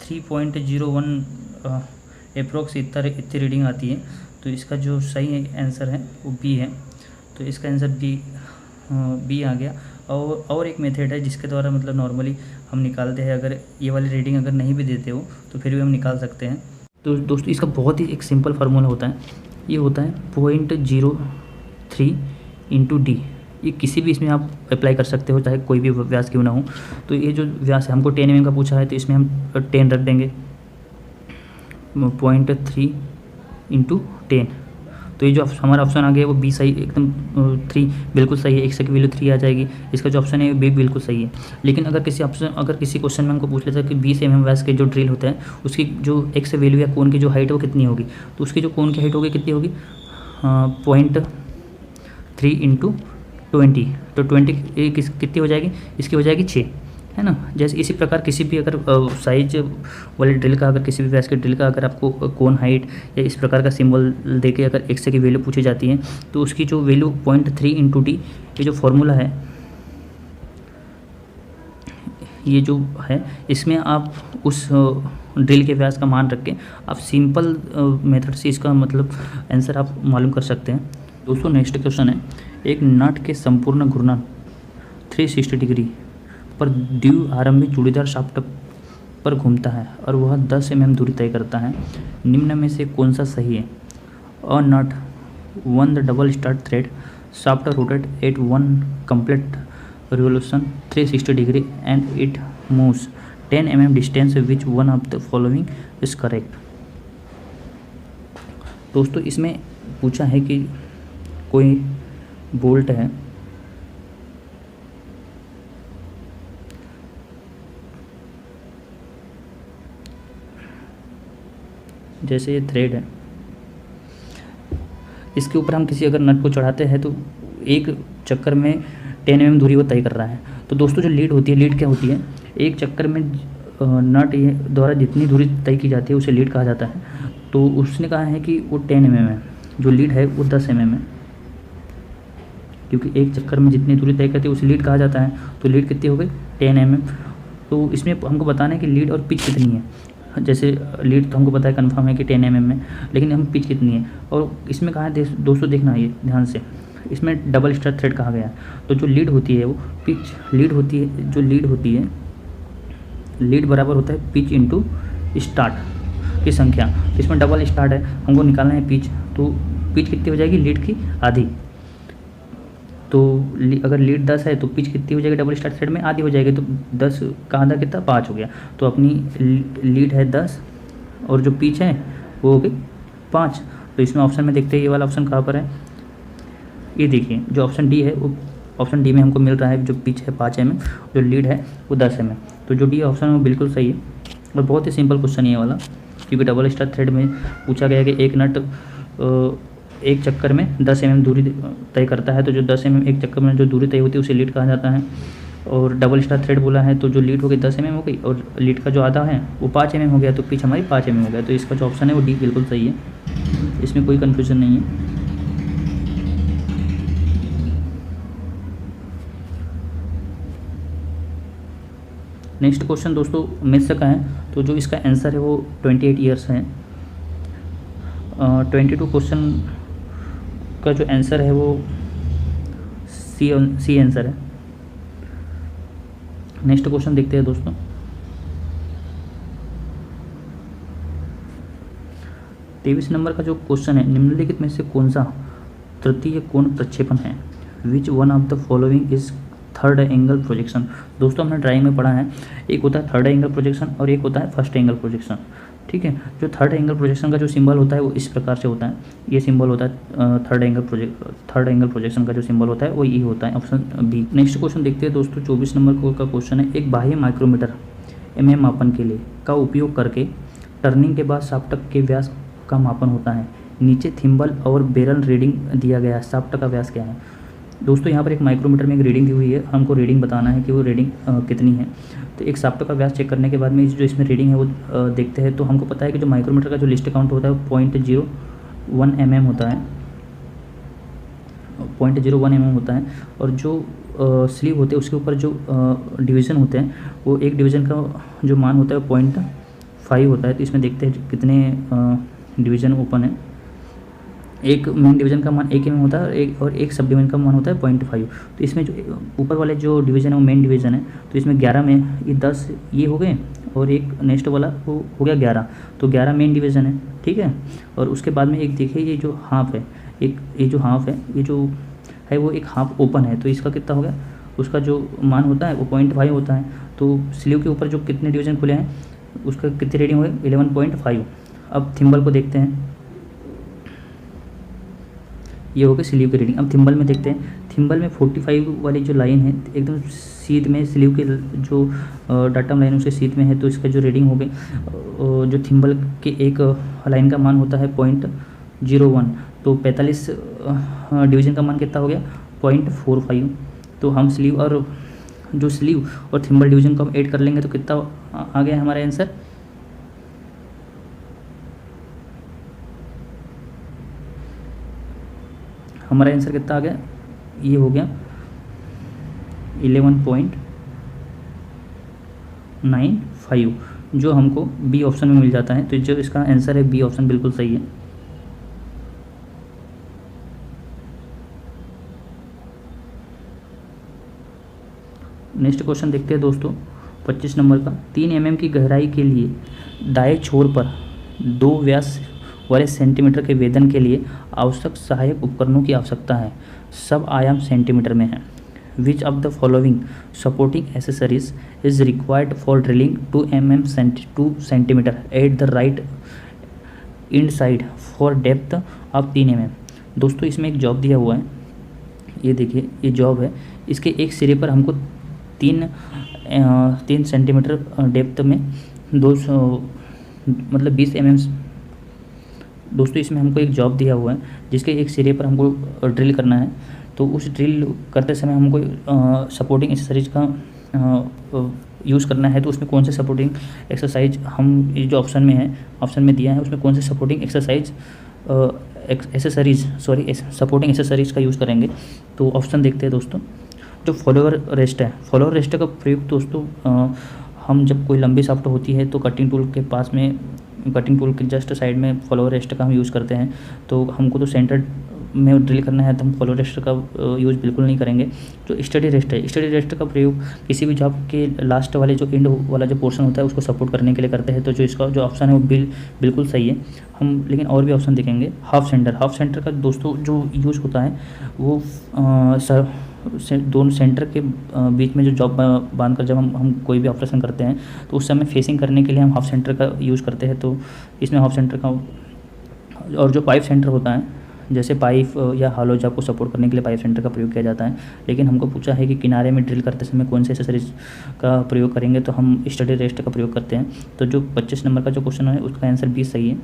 3.01 अप्रोक्स इतनी रीडिंग आती है। तो इसका जो सही आंसर है वो बी है। तो इसका आंसर बी आ गया। और एक मेथड है जिसके द्वारा मतलब नॉर्मली हम निकालते हैं, अगर ये वाली रीडिंग अगर नहीं भी देते हो तो फिर भी हम निकाल सकते हैं। तो दोस्तों इसका बहुत ही एक सिंपल फार्मूला होता है, ये होता है 0.03 × d। ये किसी भी इसमें आप अप्लाई कर सकते हो, चाहे कोई भी व्यास क्यों ना हो। तो ये जो व्यास है हमको 10 mm का पूछा है, तो इसमें हम 10 रख देंगे, 0.3 × 10। तो ये जो हमारा ऑप्शन आ गया वो बी सही, एकदम 3 बिल्कुल सही है, x की वैल्यू 3 आ जाएगी। इसका जो ऑप्शन है बी बिल्कुल सही है। लेकिन अगर किसी क्वेश्चन में हमको पूछ लेता है कि 20 mm व्यास के जो ड्रिल होता है उसकी जो x वैल्यू या कोन की जो हाइट है वो कितनी होगी, तो उसकी जो कोन की हाइट होगी कितनी होगी, 0.3 × 20। तो 20 कितनी हो जाएगी, इसकी हो जाएगी 6, है ना। जैसे इसी प्रकार किसी भी अगर साइज वाले ड्रिल का, अगर किसी भी व्यास के ड्रिल का अगर आपको कोन हाइट या इस प्रकार का सिंबल देके अगर x की वैल्यू पूछी जाती है, तो उसकी जो वैल्यू 0.3 × d, ये जो फॉर्मूला है, ये जो है इसमें आप उस ड्रिल के व्यास का मान रख के आप सिंपल मेथड से इसका मतलब आंसर आप मालूम कर सकते हैं। दोस्तों नेक्स्ट क्वेश्चन है, एक नट के संपूर्ण घूर्णन 360 डिग्री पर द्विआरंभी चूड़ीदार शाफ्ट पर घूमता है और वह 10 mm दूरी तय करता है, निम्न में से कौन सा सही है। A nut on the double start thread shaft rotate at one complete revolution 360 degree and it moves 10 mm distance, which one of the following is correct। दोस्तों इसमें पूछा है कि कोई बोल्ट है, जैसे ये थ्रेड है, इसके ऊपर हम किसी अगर नट को चढ़ाते हैं तो एक चक्कर में 10 mm दूरी वो तय कर रहा है। तो दोस्तों जो लीड होती है, लीड क्या होती है, एक चक्कर में नट द्वारा जितनी दूरी तय की जाती है उसे लीड कहा जाता है। तो उसने कहा है कि वो 10 mm है, जो लीड है वो 10 mm है, क्योंकि एक चक्कर में जितनी दूरी तय करती है उसे लीड कहा जाता है। तो लीड कितनी हो गई, 10 mm। तो इसमें हमको बताना है कि लीड और पिच कितनी है। जैसे लीड तो हमको पता है कन्फर्म है कि 10 mm में, लेकिन हम पिच कितनी है। और इसमें कहा है दोस्तों देखना ये ध्यान से, इसमें डबल स्टार थ्रेड कहा गया है। तो जो लीड होती है वो पिच लीड होती है, जो लीड होती है, लीड बराबर होता है पिच इंटू स्टार्ट की संख्या। इसमें डबल स्टार्ट है, हमको निकालना है पिच। तो पिच कितनी हो जाएगी, लीड की आधी। तो अगर लीड 10 है तो पिच कितनी हो जाएगी डबल स्टार्ट थ्रेड में, आधी हो जाएगी। तो 10 का आधा कितना, 5 हो गया। तो अपनी लीड है 10 और जो पिच है वो हो गई 5। तो इसमें ऑप्शन में देखते हैं ये वाला ऑप्शन कहाँ पर है, ये देखिए जो ऑप्शन डी है, वो ऑप्शन डी में हमको मिल रहा है जो पिच है 5 mm, जो लीड है वो 10 mm। तो जो डी ऑप्शन है वो बिल्कुल सही है और बहुत ही सिंपल क्वेश्चन है ये वाला, क्योंकि डबल स्टार थ्रेड में पूछा गया कि एक नट एक चक्कर में 10 mm दूरी तय करता है। तो जो 10 mm एक चक्कर में जो दूरी तय होती है उसे लीड कहा जाता है। और डबल स्टार थ्रेड बोला है तो जो लीड हो गई 10 mm हो गई और लीड का जो आधा है वो 5 mm हो गया। तो पिच हमारी 5 mm हो गया। तो इसका जो ऑप्शन है वो डी बिल्कुल सही है, इसमें कोई कन्फ्यूजन नहीं है। नेक्स्ट क्वेश्चन दोस्तों मैथ्स का है, तो जो इसका आंसर है वो 28 ईयर्स है। 22 क्वेश्चन का जो आंसर है वो सी आंसर है। नेक्स्ट क्वेश्चन देखते हैं दोस्तों। तेईस नंबर का जो क्वेश्चन है, निम्नलिखित में से कौन सा तृतीय कोण प्रक्षेपण है, which one of the following is third angle projection. दोस्तों हमने ड्राइंग में पढ़ा है, एक होता है थर्ड एंगल प्रोजेक्शन और एक होता है फर्स्ट एंगल प्रोजेक्शन। ठीक है। जो थर्ड एंगल प्रोजेक्शन का जो सिंबल होता है वो इस प्रकार से होता है, ये सिंबल होता है थर्ड एंगल प्रोजेक्शन का जो सिंबल होता है वो ये होता है, ऑप्शन बी। नेक्स्ट क्वेश्चन देखते हैं दोस्तों, 24 नंबर का क्वेश्चन है, एक बाह्य माइक्रोमीटर mm मापन के लिए का उपयोग करके टर्निंग के बाद शाफ्ट के व्यास का मापन होता है। नीचे थिम्बल और बेरल रीडिंग दिया गया है, शाफ्ट का व्यास क्या है। दोस्तों यहाँ पर एक माइक्रोमीटर में एक रीडिंग दी हुई है, हमको रीडिंग बताना है कि वो रीडिंग कितनी है। तो एक शाफ्ट का व्यास चेक करने के बाद में जो इसमें रीडिंग है वो देखते हैं। तो हमको पता है कि जो माइक्रोमीटर का जो लिस्ट काउंट होता है वो 0.01 mm होता है, 0.01 mm होता है। और जो स्लीव होते हैं उसके ऊपर जो डिवीज़न होते हैं वो एक डिवीज़न का जो मान होता है 0.5 होता है। तो इसमें देखते हैं कितने डिवीज़न ओपन है। एक मेन डिवीज़न का मान 1 mm होता है और एक सब डिवीज़न का मान होता है 0.5। तो इसमें जो ऊपर वाले जो डिवीज़न है वो मेन डिवीज़न है, तो इसमें 11 में ये 10 ये हो गए और एक नेक्स्ट वाला वो हो गया 11, तो 11 मेन डिवीज़न है, ठीक है। और उसके बाद में एक देखिए ये जो हाफ है, एक ये जो हाफ है, ये जो है वो एक हाफ ओपन है, तो इसका कितना हो गया, उसका जो मान होता है वो 0.5 होता है। तो स्लीव के ऊपर जो कितने डिवीज़न खुले हैं उसका कितनी रीडिंग हो गई 11.5। अब थिम्बल को देखते हैं, ये हो गया स्लीव की रीडिंग। अब थिम्बल में देखते हैं, थिम्बल में 45 वाली जो लाइन है एकदम सीध में, स्लीव के जो डाटम लाइन उसके सीध में है, तो इसका जो रीडिंग हो गई जो थिम्बल के एक लाइन का मान होता है 0.01, तो 45 डिवीज़न का मान कितना हो गया 0.45। तो हम स्लीव और जो स्लीव और थिम्बल डिवीज़न को हम ऐड कर लेंगे तो कितना आ गया हमारा आंसर, हमारा आंसर कितना आ गया, ये हो गया 11.95, जो हमको बी ऑप्शन में मिल जाता है। तो जो इसका आंसर है बी ऑप्शन बिल्कुल सही है। नेक्स्ट क्वेश्चन देखते हैं दोस्तों 25 नंबर का, 3 mm की गहराई के लिए दाएं छोर पर 2 व्यास वाले सेंटीमीटर के वेदन के लिए आवश्यक सहायक उपकरणों की आवश्यकता है। सब आयाम सेंटीमीटर में है। Which of the following supporting accessories is required for drilling 2 centimeter at the right end side for depth of 3 mm। दोस्तों इसमें एक जॉब दिया हुआ है, ये देखिए ये जॉब है, इसके एक सिरे पर हमको 3 सेंटीमीटर डेप्थ में 20 mm। दोस्तों इसमें हमको एक जॉब दिया हुआ है जिसके एक सिरे पर हमको ड्रिल करना है। तो उस ड्रिल करते समय हमको सपोर्टिंग एक्सरसाइज का यूज़ करना है। तो उसमें कौन से सपोर्टिंग एक्सरसाइज हम ये जो ऑप्शन में है, ऑप्शन में दिया है उसमें कौन से सपोर्टिंग सपोर्टिंग एक्सरसाइज का यूज़ करेंगे। तो ऑप्शन देखते हैं दोस्तों, जो फॉलोअर रेस्ट है, फॉलोअर रेस्ट का प्रयोग दोस्तों हम जब कोई लंबी शाफ्ट होती है तो कटिंग टूल के पास में, कटिंग टूल के जस्ट साइड में फॉलोअर रेस्ट का हम यूज़ करते हैं। तो हमको तो सेंटर में ड्रिल करना है तो हम फॉलोअर रेस्ट का यूज़ बिल्कुल नहीं करेंगे। जो स्टडी रेस्ट है, स्टडी रेस्ट का प्रयोग किसी भी जॉब के लास्ट वाले जो एंड वाला जो पोर्शन होता है उसको सपोर्ट करने के लिए करते हैं। तो जो इसका जो ऑप्शन है वो बिल्कुल सही है। हम लेकिन और भी ऑप्शन देखेंगे। हाफ सेंटर का दोस्तों जो यूज़ होता है वो दोनों सेंटर के बीच में जो जॉब बांध कर जब हम कोई भी ऑपरेशन करते हैं तो उस समय फेसिंग करने के लिए हम हाफ सेंटर का यूज़ करते हैं। तो इसमें हाफ सेंटर का, और जो पाइप सेंटर होता है जैसे पाइप या हॉलो जॉब को सपोर्ट करने के लिए पाइप सेंटर का प्रयोग किया जाता है। लेकिन हमको पूछा है कि किनारे में ड्रिल करते समय कौन से एक्सेसरीज का प्रयोग करेंगे, तो हम स्टडी रेस्ट का प्रयोग करते हैं। तो जो 25 नंबर का जो क्वेश्चन है उसका आंसर भी सही है।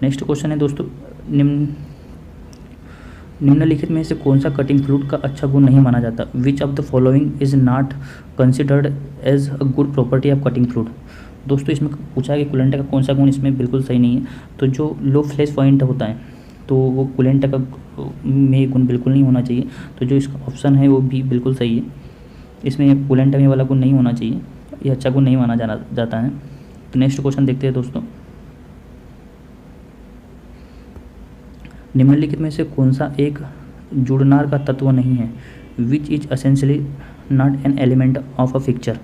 नेक्स्ट क्वेश्चन है दोस्तों, निम्नलिखित में से कौन सा कटिंग फ्लूइड का अच्छा गुण नहीं माना जाता। Which of the following is not considered as a good property of cutting fluid. दोस्तों इसमें पूछा है कि कूलेंट का कौन सा गुण इसमें बिल्कुल सही नहीं है। तो जो लो फ्लैश पॉइंट होता है तो वो कूलेंट का में गुण बिल्कुल नहीं होना चाहिए। तो जो इसका ऑप्शन है वो भी बिल्कुल सही है, इसमें कूलेंट में वाला गुण नहीं होना चाहिए, ये अच्छा गुण नहीं माना जाता है। तो नेक्स्ट क्वेश्चन देखते हैं दोस्तों, निम्नलिखित में से कौन सा एक जुड़नार का तत्व नहीं है। Which is essentially not an element of a fixture.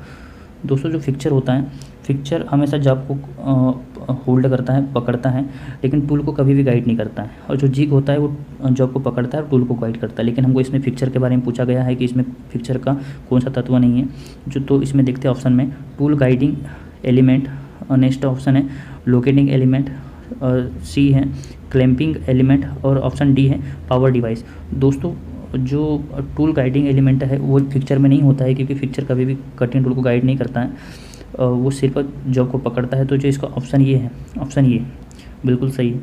दोस्तों जो फिक्चर होता है, फिक्चर हमेशा जॉब को होल्ड करता है, पकड़ता है, लेकिन टूल को कभी भी गाइड नहीं करता है। और जो जिग होता है वो जॉब को पकड़ता है और टूल को गाइड करता है। लेकिन हमको इसमें फिक्चर के बारे में पूछा गया है कि इसमें फिक्चर का कौन सा तत्व नहीं है। जो तो इसमें देखते हैं ऑप्शन में tool guiding element, next option है लोकेटिंग एलिमेंट, सी है क्लैंपिंग एलिमेंट और ऑप्शन डी है पावर डिवाइस। दोस्तों जो टूल गाइडिंग एलिमेंट है वो फिक्चर में नहीं होता है, क्योंकि फिक्चर कभी भी कटिंग टूल को गाइड नहीं करता है, वो सिर्फ जॉब को पकड़ता है। तो जो इसका ऑप्शन ये है, ऑप्शन ये बिल्कुल सही है।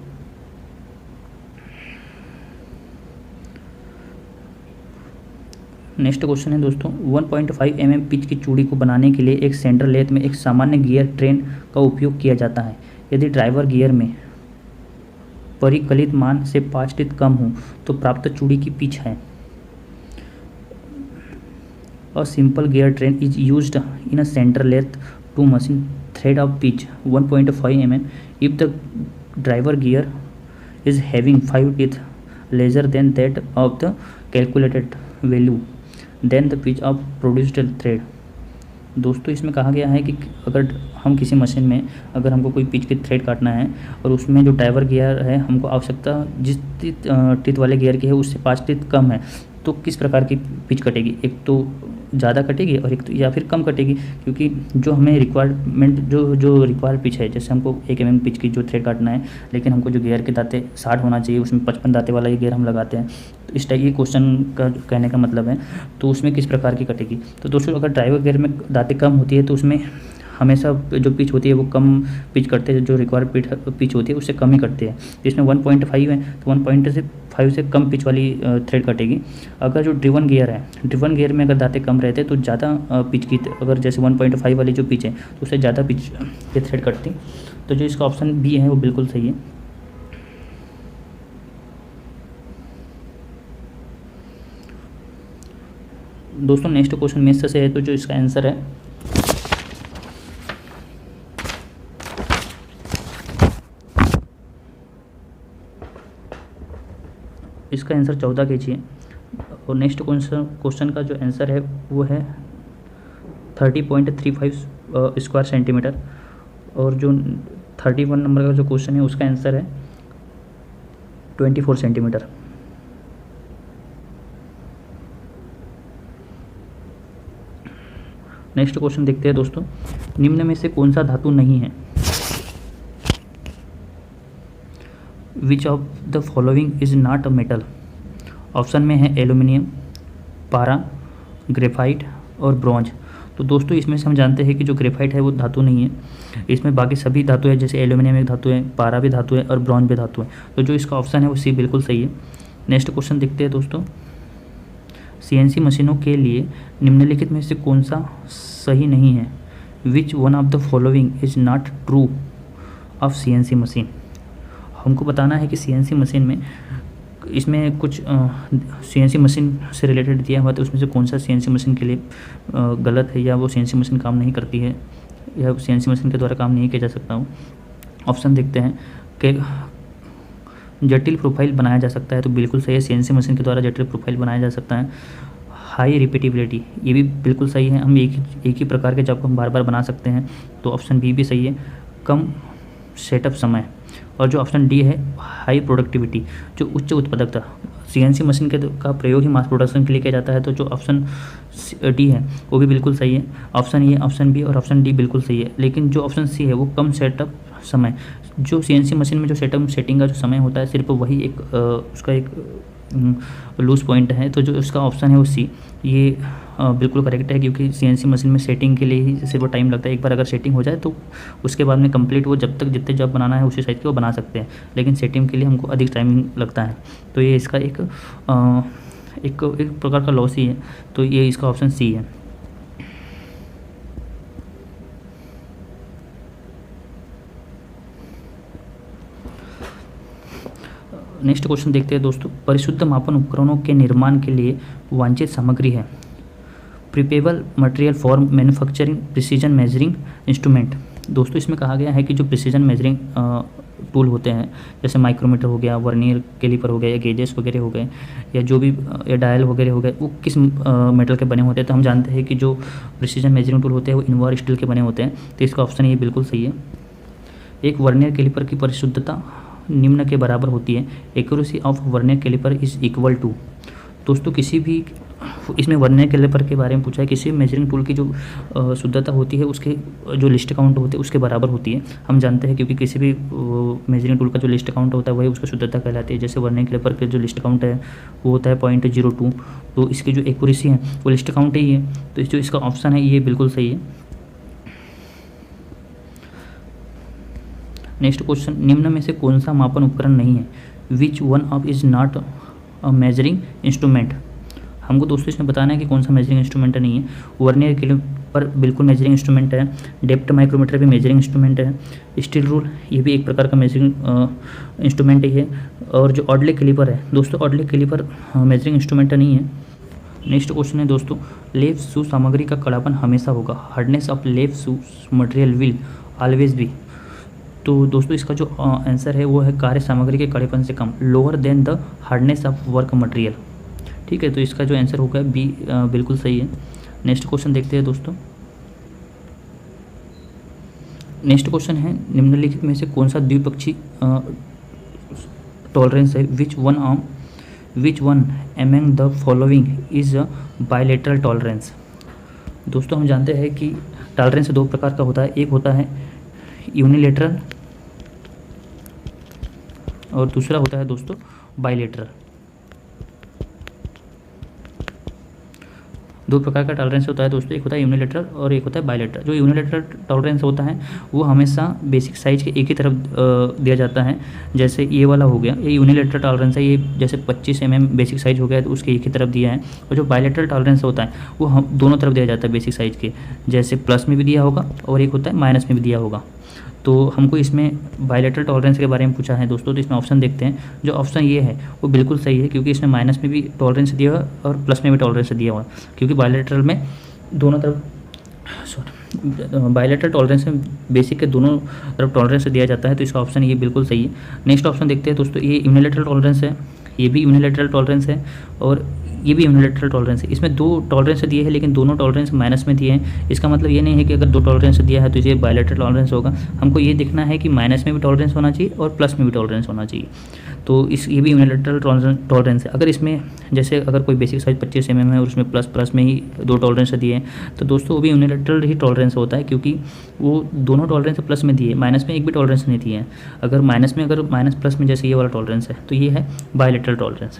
नेक्स्ट क्वेश्चन है दोस्तों, 1.5 mm पिच की चूड़ी को बनाने के लिए एक सेंटर लेथ में एक सामान्य गियर ट्रेन का उपयोग किया जाता है। यदि ड्राइवर गियर में परिकलित मान से 5 टीथ कम हो तो प्राप्त चूड़ी की पिच है। A simple gear train is used in a center length to machine thread of pitch 1.5 mm. If the driver gear is having 5 teeth lesser than that of the calculated value, then the pitch of produced thread. दोस्तों इसमें कहा गया है कि अगर हम किसी मशीन में अगर हमको कोई पिच की थ्रेड काटना है और उसमें जो ड्राइवर गियर है हमको आवश्यकता जिस टीथ वाले गियर की है उससे 5 टीथ कम है, तो किस प्रकार की पिच कटेगी? एक तो ज़्यादा कटेगी और एक तो या फिर कम कटेगी, क्योंकि जो हमें रिक्वायरमेंट जो रिक्वायर्ड पिच है, जैसे हमको 1 mm पिच की जो थ्रेड काटना है, लेकिन हमको जो गियर के दांते 60 होना चाहिए, उसमें 55 दांते वाला ये गियर हम लगाते हैं। तो इस टाइप ये क्वेश्चन का कहने का मतलब है, तो उसमें किस प्रकार की कटेगी? तो दोस्तों अगर ड्राइवर गियर में दांतें कम होती है तो उसमें हमेशा जो पिच होती है वो कम पिच करते हैं, जो रिक्वायर्ड पिच होती है उससे कम ही करते हैं। इसमें 1.5 है तो 1.5 से कम पिच वाली थ्रेड कटेगी। अगर जो ड्रिवन गियर है, ड्रिवन गियर में अगर दांतें कम रहते हैं तो ज़्यादा पिच की, अगर जैसे 1.5 वाली जो पिच है तो उससे ज़्यादा पिच की थ्रेड कटती। तो जो इसका ऑप्शन बी है वो बिल्कुल सही है। दोस्तों नेक्स्ट क्वेश्चन मेथ से है, तो जो इसका आंसर है इसका आंसर 14 kg है। और नेक्स्ट क्वेश्चन का जो आंसर है वो है 30.35 स्क्वायर सेंटीमीटर। और जो 31 नंबर का जो क्वेश्चन है उसका आंसर है 24 सेंटीमीटर। नेक्स्ट क्वेश्चन देखते हैं दोस्तों, निम्न में से कौन सा धातु नहीं है? Which of the following is not a metal? Option में है एल्यूमिनियम, पारा, ग्रेफाइट और ब्रॉन्ज। तो दोस्तों इसमें से हम जानते हैं कि जो ग्रेफाइट है वो धातु नहीं है, इसमें बाकी सभी धातु है, जैसे एल्यूमिनियम एक धातु है, पारा भी धातु है और ब्रॉन्ज भी धातु है। तो जो इसका ऑप्शन है वो सी बिल्कुल सही है। नेक्स्ट क्वेश्चन देखते हैं दोस्तों, CNC मशीनों के लिए निम्नलिखित में से कौन सा सही नहीं है? Which one of the following is not true of CNC machine? हमको बताना है कि CNC मशीन में इसमें कुछ CNC मशीन से रिलेटेड दिया हुआ, तो उसमें से कौन सा CNC मशीन के लिए गलत है, या वो CNC मशीन काम नहीं करती है, या CNC मशीन के द्वारा काम नहीं किया जा सकता हो। ऑप्शन देखते हैं कि जटिल प्रोफाइल बनाया जा सकता है, तो बिल्कुल सही है, CNC मशीन के द्वारा जटिल प्रोफाइल बनाया जा सकता है। हाई रिपीटेबिलिटी, ये भी बिल्कुल सही है, हम एक ही प्रकार के जॉब को हम बार बार बना सकते हैं, तो ऑप्शन बी भी सही है। कम सेटअप समय, और जो ऑप्शन डी है हाई प्रोडक्टिविटी, जो उच्च उत्पादकता, CNC मशीन का प्रयोग ही मास प्रोडक्शन के लिए किया जाता है, तो जो ऑप्शन डी है वो भी बिल्कुल सही है। ऑप्शन ए, ऑप्शन बी और ऑप्शन डी बिल्कुल सही है, लेकिन जो ऑप्शन सी है वो कम सेटअप समय, जो CNC मशीन में जो सेटिंग का जो समय होता है सिर्फ वही एक उसका एक लूज पॉइंट है, तो जो उसका ऑप्शन है वो सी, ये बिल्कुल करेक्ट है, क्योंकि CNC मशीन में सेटिंग के लिए ही सिर्फ टाइम लगता है। एक बार अगर सेटिंग हो जाए तो उसके बाद में कंप्लीट वो जब तक जितने जॉब बनाना है उसी साइज के वो बना सकते हैं, लेकिन सेटिंग के लिए हमको अधिक टाइम लगता है। तो ये इसका एक प्रकार का लॉस ही है, तो ये इसका ऑप्शन सी है। नेक्स्ट क्वेश्चन देखते हैं दोस्तों, परिशुद्ध मापन उपकरणों के निर्माण के लिए वांछित सामग्री है preferable material for manufacturing precision measuring instrument. दोस्तों इसमें कहा गया है कि जो प्रिसीजन मेजरिंग टूल होते हैं, जैसे माइक्रोमीटर हो गया, वर्नियर कैलिपर हो गया, या गेजेस वगैरह हो गए, या जो भी या डायल वगैरह हो गए, वो किस मेटल के बने होते हैं। तो हम जानते हैं कि जो प्रिसीजन मेजरिंग टूल होते हैं वो इनवर स्टील के बने होते हैं, तो इसका ऑप्शन ये बिल्कुल सही है। एक वर्नियर कैलिपर की परिशुद्धता निम्न के बराबर होती है। Accuracy of vernier caliper is equal to, दोस्तों किसी भी इसमें वर्नियर कैलिपर के बारे में पूछा है, किसी भी मेजरिंग टूल की जो शुद्धता होती है उसके जो लिस्ट काउंट होते हैं उसके बराबर होती है। हम जानते हैं क्योंकि किसी भी मेजरिंग टूल का जो लिस्ट काउंट होता है वही उसका शुद्धता कहलाती है। जैसे वर्नियर कैलिपर के जो लिस्ट काउंट है वो होता है 0.02, तो इसकी जो एक्यूरेसी है वो लिस्ट काउंट ही है। तो जो इसका ऑप्शन है ये बिल्कुल सही है। नेक्स्ट क्वेश्चन, निम्न में से कौन सा मापन उपकरण नहीं है? Which one of is not a measuring instrument. हमको दोस्तों इसमें बताना है कि कौन सा मेजरिंग इंस्ट्रूमेंट नहीं है। वर्नियर कैलिपर बिल्कुल मेजरिंग इंस्ट्रूमेंट है। डेप्थ माइक्रोमीटर भी मेजरिंग इंस्ट्रूमेंट है। स्टील रूल ये भी एक प्रकार का मेजरिंग इंस्ट्रूमेंट ही है। और जो ऑडले कैलिपर है दोस्तों, ऑडले कैलिपर मेजरिंग इंस्ट्रूमेंट नहीं है। नेक्स्ट क्वेश्चन है दोस्तों, लेफ शू सामग्री का कड़ापन हमेशा होगा। Hardness of left shoe material will always be. तो दोस्तों इसका जो आंसर है वो है कार्य सामग्री के कड़ेपन से कम, lower than the hardness of work material. ठीक है, तो इसका जो आंसर होगा बी बिल्कुल सही है। नेक्स्ट क्वेश्चन देखते हैं दोस्तों। नेक्स्ट क्वेश्चन है, निम्नलिखित में से कौन सा द्विपक्षीय टॉलरेंस है? Which one among the following is a bilateral tolerance. दोस्तों हम जानते हैं कि टॉलरेंस दो प्रकार का होता है, एक होता है यूनिलेटरल और दूसरा होता है दोस्तों बायलेटरल। दो प्रकार का टॉलरेंस होता है दोस्तों, एक होता है यूनिलेटरल और एक होता है बायलेटरल। जो यूनिलेटरल टॉलरेंस होता है वो हमेशा बेसिक साइज के एक ही तरफ दिया जाता है। जैसे ये वाला हो गया, ये यूनिलेटरल टॉलरेंस है, ये जैसे 25 mm बेसिक साइज हो गया तो उसके एक ही तरफ दिया है। और जो बायलेटरल टॉलरेंस होता है वो हम दोनों तरफ दिया जाता है बेसिक साइज के, जैसे प्लस में भी दिया होगा और एक होता है माइनस में भी दिया होगा। तो हमको इसमें बायलेटरल टॉलरेंस के बारे में पूछा है दोस्तों, तो इसमें ऑप्शन देखते हैं। जो ऑप्शन ये है वो बिल्कुल सही है, क्योंकि इसमें माइनस में भी टॉलरेंस दिया हुआ है और प्लस में भी टॉलरेंस दिया हुआ है। क्योंकि बायलेटरल में दोनों तरफ बायलेटरल टॉलरेंस में बेसिक के दोनों तरफ टॉलरेंस दिया जाता है, तो इसका ऑप्शन ये बिल्कुल सही है। नेक्स्ट ऑप्शन देखते हैं दोस्तों, ये यूनिलेटरल टॉलरेंस है, ये भी यूनिलेटरल टॉलरेंस है और ये भी यूनिलेटरल टॉलरेंस है। इसमें दो टॉलरेंस दिए हैं लेकिन दोनों टॉलरेंस माइनस में दिए हैं। इसका मतलब ये नहीं है कि अगर दो टॉलरेंस दिया है तो ये बायलेटरल टॉलरेंस होगा। हमको ये देखना है कि माइनस में भी टॉलरेंस होना चाहिए और प्लस में भी टॉलरेंस होना चाहिए। तो ये भी यूनिलेटरल टॉलरेंस है। अगर इसमें जैसे अगर कोई बेसिक साइज 25 mm है और उसमें प्लस में ही दो टॉलरेंस दिए हैं तो दोस्तों वो भी यूनिलेटरल ही टॉलरेंस होता है, क्योंकि वो दोनों टॉलरेंस प्लस में दिए, माइनस में एक भी टॉलरेंस नहीं दिए हैं। अगर माइनस प्लस में जैसे ये वाला टॉलरेंस है तो ये है बायलेटरल टॉलरेंस।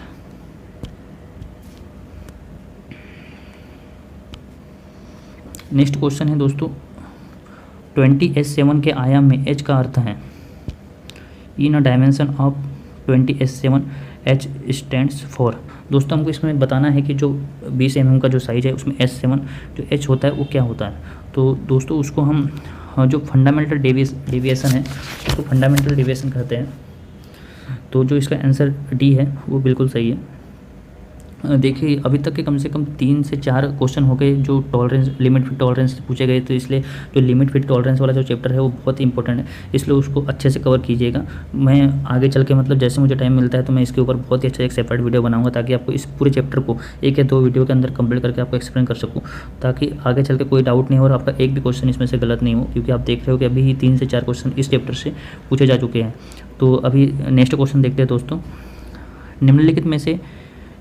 नेक्स्ट क्वेश्चन है दोस्तों, 20h7 के आयाम में h का अर्थ है in a dimension of 20h7 h stands for. दोस्तों हमको इसमें बताना है कि जो 20 mm का जो साइज है उसमें h7 जो h होता है वो क्या होता है। तो दोस्तों उसको हम जो फंडामेंटल डेविएशन है उसको फंडामेंटल डेविएशन कहते हैं। तो जो इसका आंसर डी है वो बिल्कुल सही है। देखिए अभी तक के कम से कम 3 से 4 क्वेश्चन हो गए जो टॉलरेंस लिमिट फिट टॉलरेंस पूछे गए, तो इसलिए जो लिमिट फिट टॉलरेंस वाला जो चैप्टर है वो बहुत इंपॉर्टेंट है, इसलिए उसको अच्छे से कवर कीजिएगा। मैं आगे चल के मतलब जैसे मुझे टाइम मिलता है तो मैं इसके ऊपर बहुत ही अच्छा एक सेपरेट वीडियो बनाऊंगा, ताकि आपको इस पूरे चैप्टर को 1 या 2 वीडियो के अंदर कंप्लीट करके आपको एक्सप्लेन कर सकूँ, ताकि आगे चल के कोई डाउट नहीं हो और आपका एक भी क्वेश्चन इसमें से गलत नहीं हो, क्योंकि आप देख रहे हो कि अभी ही 3 से 4 क्वेश्चन इस चैप्टर से पूछे जा चुके हैं। तो अभी नेक्स्ट क्वेश्चन देखते हैं दोस्तों। निम्नलिखित में से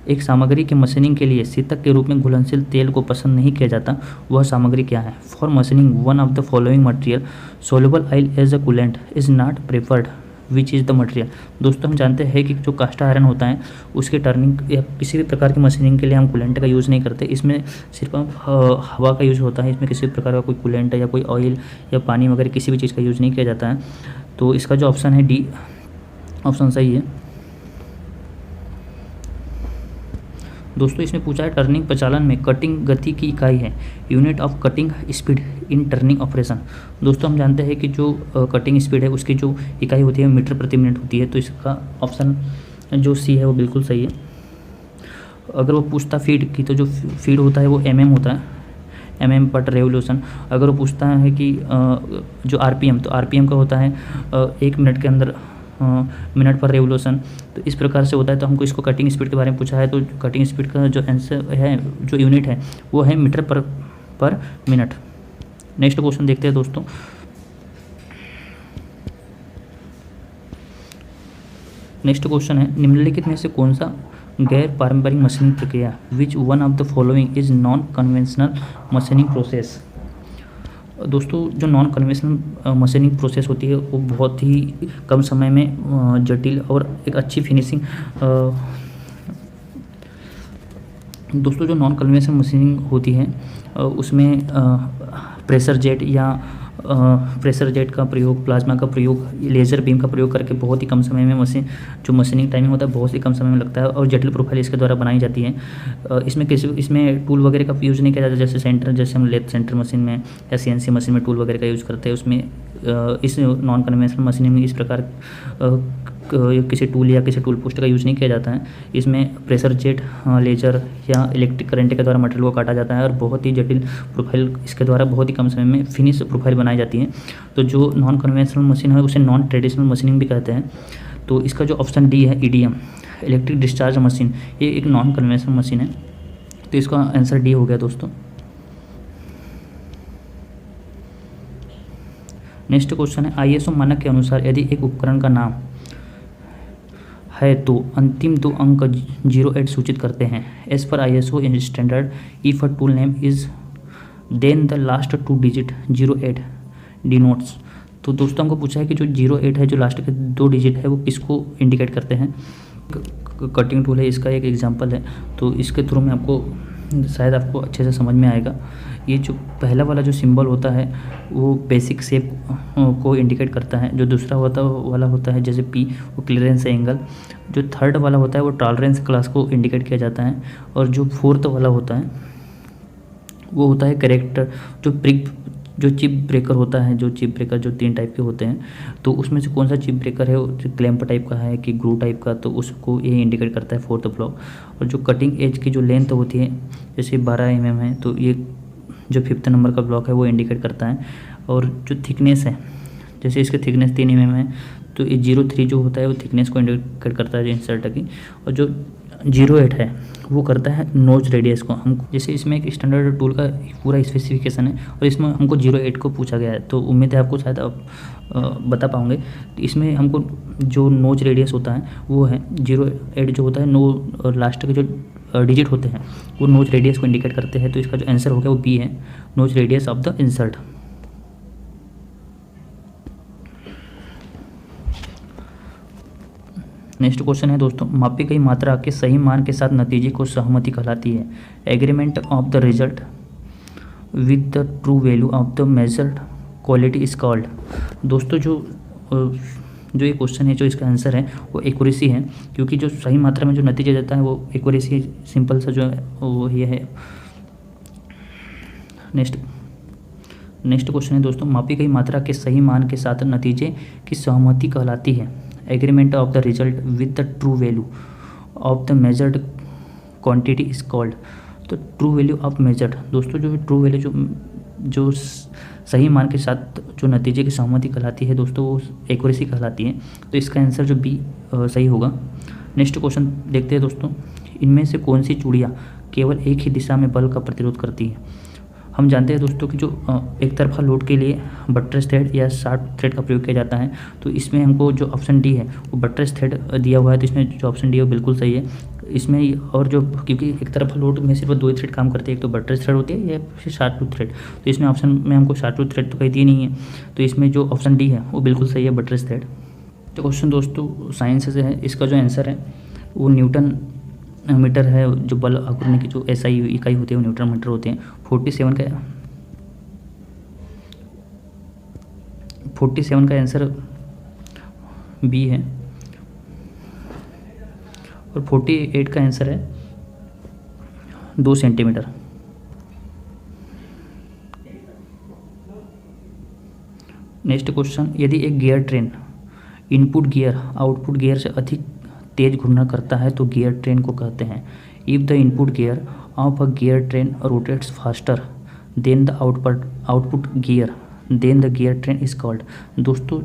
एक सामग्री के मशीनिंग के लिए शीतक के रूप में घुलनशील तेल को पसंद नहीं किया जाता, वह सामग्री क्या है? For machining one of the following material soluble oil as a coolant is not preferred, which is the material. दोस्तों हम जानते हैं कि जो कास्ट आयरन होता है उसके टर्निंग या किसी भी प्रकार की मशीनिंग के लिए हम कूलेंट का यूज़ नहीं करते, इसमें सिर्फ हवा का यूज़ होता है। इसमें किसी भी प्रकार का कोई कूलेंट या कोई ऑयल या पानी वगैरह किसी भी चीज़ का यूज़ नहीं किया जाता है। तो इसका जो ऑप्शन है डी ऑप्शन सही है। दोस्तों इसमें पूछा है टर्निंग प्रचालन में कटिंग गति की इकाई है, unit of cutting speed in turning operation. दोस्तों हम जानते हैं कि जो कटिंग स्पीड है उसकी जो इकाई होती है मीटर प्रति मिनट होती है, तो इसका ऑप्शन जो सी है वो बिल्कुल सही है। अगर वो पूछता फीड की तो जो फीड होता है वो mm होता है, mm पर रेवोल्यूशन। अगर वो पूछता है कि जो RPM तो RPM का होता है 1 मिनट के अंदर मिनट पर रेवोल्यूशन। तो इस प्रकार से होता है। तो हमको इसको कटिंग स्पीड के बारे में पूछा है, तो कटिंग स्पीड का जो आंसर है, जो यूनिट है वो है मीटर पर मिनट। नेक्स्ट क्वेश्चन देखते हैं दोस्तों। नेक्स्ट क्वेश्चन है, निम्नलिखित में से कौन सा गैर पारंपरिक मशीनिंग प्रक्रिया, विच one of the following is non conventional machining process. दोस्तों जो नॉन कन्वेंशनल मशीनिंग प्रोसेस होती है वो बहुत ही कम समय में जटिल और एक अच्छी फिनिशिंग। दोस्तों जो नॉन कन्वेंशनल मशीनिंग होती है उसमें प्रेशर जेट या प्रेशर जेट का प्रयोग, प्लाज्मा का प्रयोग, लेज़र बीम का प्रयोग करके बहुत ही कम समय में जो मशीनिंग टाइमिंग होता है बहुत ही कम समय में लगता है और जटिल प्रोफाइल इसके द्वारा बनाई जाती है। इसमें टूल वगैरह का यूज़ नहीं किया जाता, जैसे हम लेथ सेंटर मशीन में या CNC मशीन में टूल वगैरह का यूज़ करते हैं। उसमें इस नॉन कन्वेंशनल मशीनिंग में इस प्रकार किसी टूल या किसी टूल पोस्ट का यूज़ नहीं किया जाता है। इसमें प्रेशर जेट, लेजर या इलेक्ट्रिक करंट के द्वारा मटेरियल को काटा जाता है और बहुत ही जटिल प्रोफाइल इसके द्वारा बहुत ही कम समय में फिनिश प्रोफाइल बनाई जाती है। तो जो नॉन कन्वेंशनल मशीन है उसे नॉन ट्रेडिशनल मशीनिंग भी कहते हैं। तो इसका जो ऑप्शन डी है EDM, इलेक्ट्रिक डिस्चार्ज मशीन, ये एक नॉन कन्वेंशनल मशीन है। तो इसका आंसर डी हो गया दोस्तों। नेक्स्ट क्वेश्चन है, ISO मानक के अनुसार यदि एक उपकरण का नाम है तो अंतिम 2 अंक 08 सूचित करते हैं। As per ISO standard, if a tool name is then the last 2 digit 08 denotes. तो दोस्तों हमको पूछा है कि जो 08 है, जो लास्ट के 2 डिजिट है, वो किसको इंडिकेट करते हैं। कटिंग टूल है, इसका एक एग्जांपल है। तो इसके थ्रू में आपको शायद आपको अच्छे से समझ में आएगा। ये जो पहला वाला जो सिंबल होता है वो बेसिक शेप को इंडिकेट करता है। जो दूसरा वाला होता है जैसे P, वो क्लियरेंस एंगल। जो थर्ड वाला होता है वो टॉलरेंस क्लास को इंडिकेट किया जाता है। और जो फोर्थ वाला होता है वो होता है करेक्टर। जो चिप ब्रेकर होता है, जो चिप ब्रेकर जो 3 टाइप के होते हैं, तो उसमें से कौन सा चिप ब्रेकर है, वो क्लैंप टाइप का है कि ग्रू टाइप का, तो उसको ये इंडिकेट करता है फोर्थ ब्लॉक। और जो कटिंग एज की जो लेंथ होती है जैसे 12 mm है, तो ये जो 5th नंबर का ब्लॉक है वो इंडिकेट करता है। और जो थिकनेस है, जैसे इसकी थिकनेस 3 mm है, तो ये 03 जो होता है वो थिकनेस को इंडिकेट करता है इंसर्ट की। और जो 08 है वो करता है नोज रेडियस को। हम जैसे इसमें एक स्टैंडर्ड टूल का पूरा स्पेसिफिकेशन है और इसमें हमको 08 को पूछा गया है, तो उम्मीद है आपको शायद आप बता पाओगे। तो इसमें हमको जो नोज रेडियस होता है वो है 08 जो होता है, नो लास्ट के जो डिजिट होते हैं वो नोज रेडियस को इंडिकेट करते हैं। तो इसका जो आंसर हो गया वो बी है, nose radius of the insert. Next question है दोस्तों, मापी गई मात्रा के सही मान के साथ नतीजे को सहमति कहलाती है। Agreement of the result with the true value of the measured quality is called. दोस्तों जो ये क्वेश्चन है, जो इसका आंसर है वो एक्यूरेसी है, क्योंकि जो सही मात्रा में जो नतीजा देता है वो एक्यूरेसी, सिंपल सा जो है वो ये है। नेक्स्ट क्वेश्चन है दोस्तों, मापी गई मात्रा के सही मान के साथ नतीजे की सहमति कहलाती है। Agreement of the result with the true value of the measured quantity is called. तो ट्रू वैल्यू ऑफ मेजर्ड, दोस्तों जो ट्रू वैल्यू जो सही मान के साथ जो नतीजे की सहमति कहलाती है दोस्तों, वो एक्यूरेसी कहलाती है। तो इसका आंसर जो बी सही होगा। नेक्स्ट क्वेश्चन देखते हैं दोस्तों, इनमें से कौन सी चूड़ियाँ केवल एक ही दिशा में बल का प्रतिरोध करती है। हम जानते हैं दोस्तों कि जो एक तरफा लोड के लिए बट्रेस थ्रेड या शार्प थ्रेड का प्रयोग किया जाता है। तो इसमें हमको जो ऑप्शन डी है वो बट्रेस थ्रेड दिया हुआ है, तो इसमें जो ऑप्शन डी है वो बिल्कुल सही है इसमें। और जो क्योंकि एक तरफा लोड में सिर्फ 2 ही थ्रेड काम करते हैं, एक तो बट्रेस थ्रेड होती है या फिर शार्प टूथ थ्रेड। तो इसमें ऑप्शन में हमको शार्प टूथ थ्रेड तो कहीं दी नहीं है, तो इसमें जो ऑप्शन डी है वो बिल्कुल सही है, बट्रेस थ्रेड। तो क्वेश्चन दोस्तों साइंस से है, इसका जो आंसर है वो न्यूटन मीटर है। जो बल आघूर्णन की जो SI इकाई होती है वो न्यूटन मीटर होते हैं। 47 का आंसर बी है और 48 का आंसर है 2 सेंटीमीटर। नेक्स्ट क्वेश्चन, यदि एक gear train input gear output gear से अधिक तेज घूर्णन करता है तो गियर ट्रेन को कहते हैं। If the input gear of a gear train rotates faster than the output gear then the gear train is called. दोस्तों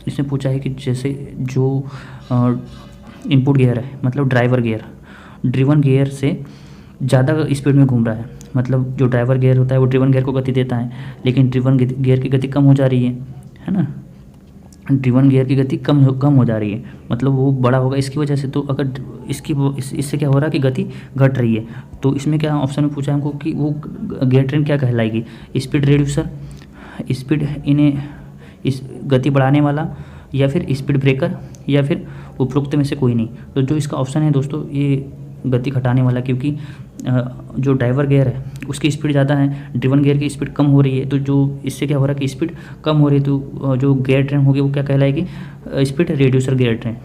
इसमें पूछा है कि जैसे जो इनपुट गियर है, मतलब ड्राइवर गियर, ड्रिवन गियर से ज़्यादा स्पीड में घूम रहा है, मतलब जो ड्राइवर गियर होता है वो ड्रिवन गियर को गति देता है, लेकिन ड्रिवन गियर की गति कम हो जा रही है ना। ड्रिवन गियर की गति कम हो जा रही है, मतलब वो बड़ा होगा इसकी वजह से। तो अगर इससे क्या हो रहा है कि गति घट रही है, तो इसमें क्या ऑप्शन में पूछा हमको कि वो गियर ट्रेन क्या कहलाएगी, स्पीड रिड्यूसर, स्पीड इन्हें इस गति बढ़ाने वाला, या फिर स्पीड ब्रेकर, या फिर उपरोक्त में से कोई नहीं। तो जो इसका ऑप्शन है दोस्तों ये गति घटाने वाला, क्योंकि जो ड्राइवर गियर है उसकी स्पीड ज़्यादा है, ड्रिवन गियर की स्पीड कम हो रही है। तो जो इससे क्या हो रहा है कि स्पीड कम हो रही है, तो जो गियर ट्रेन होगी वो क्या कहलाएगी, speed reducer gear train.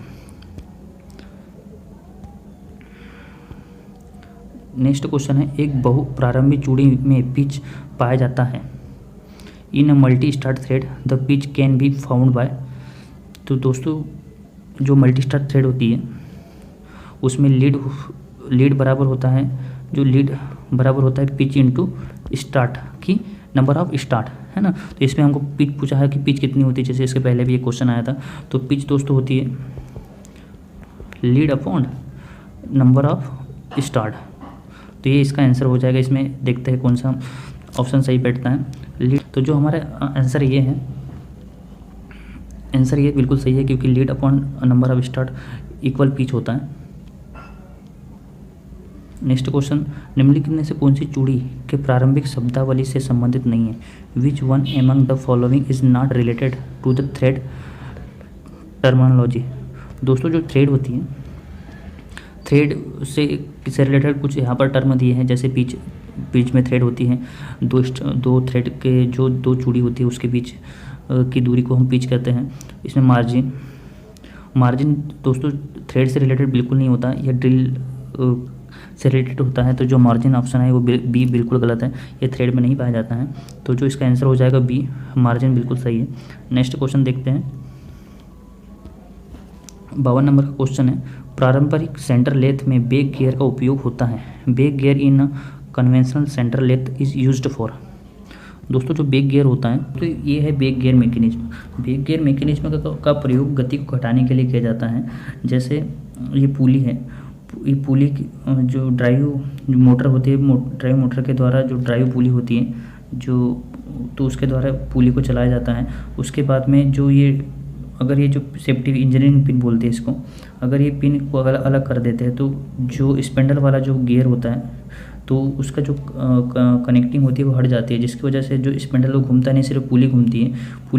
Next question है, एक बहु प्रारंभिक चूड़ी में पिच पाया जाता है। In a multi start thread the pitch can be found by. तो दोस्तों जो मल्टी स्टार्ट थ्रेड होती है उसमें लीड बराबर होता है, जो लीड बराबर होता है पिच इंटू स्टार्ट की नंबर ऑफ स्टार्ट, है ना। तो इसमें हमको पिच पूछा है कि पिच कितनी होती है, जैसे इसके पहले भी एक क्वेश्चन आया था। तो पिच दोस्तों होती है lead upon number of start. तो ये इसका आंसर हो जाएगा। इसमें देखते हैं कौन सा ऑप्शन सही बैठता है, लीड। तो जो हमारा आंसर ये है, आंसर ये बिल्कुल सही है, क्योंकि lead upon number of start equal pitch होता है। नेक्स्ट क्वेश्चन, निम्नलिखित में से कौन सी चूड़ी के प्रारंभिक शब्दावली से संबंधित नहीं है। Which one among the following is not related to the thread terminology. दोस्तों जो थ्रेड होती है, थ्रेड से रिलेटेड कुछ यहाँ पर टर्म दिए हैं, जैसे बीच में थ्रेड होती है, दो थ्रेड के जो दो चूड़ी होती है उसके बीच की दूरी को हम पिच कहते हैं। इसमें मार्जिन दोस्तों थ्रेड से रिलेटेड बिल्कुल नहीं होता, यह ड्रिल से रिलेटेड होता है। तो जो मार्जिन ऑप्शन है वो बी बिल्कुल गलत है, ये थ्रेड में नहीं पाया जाता है। तो जो इसका आंसर हो जाएगा बी, मार्जिन बिल्कुल सही है। नेक्स्ट क्वेश्चन देखते हैं, 52 नंबर का क्वेश्चन है, पारंपरिक सेंटर लेथ में बैक गियर का उपयोग होता है। Back gear in conventional center lathe is used for. दोस्तों जो बैक गियर होता है, तो ये है back gear mechanism. Back gear mechanism का प्रयोग गति को घटाने के लिए किया जाता है। जैसे ये पुली है, ये पुली जो ड्राइव मोटर होती है, ड्राइव मोटर के द्वारा जो ड्राइव पुली होती है तो उसके द्वारा पुली को चलाया जाता है। उसके बाद में जो ये अगर ये जो सेफ्टी इंजीनियरिंग पिन बोलते हैं इसको, अगर ये पिन को अगर अलग कर देते हैं तो जो स्पेंडल वाला जो गियर होता है तो उसका जो कनेक्टिंग होती है वो हट जाती है, जिसकी वजह से जो स्पेंडल वो घूमता नहीं, सिर्फ पुली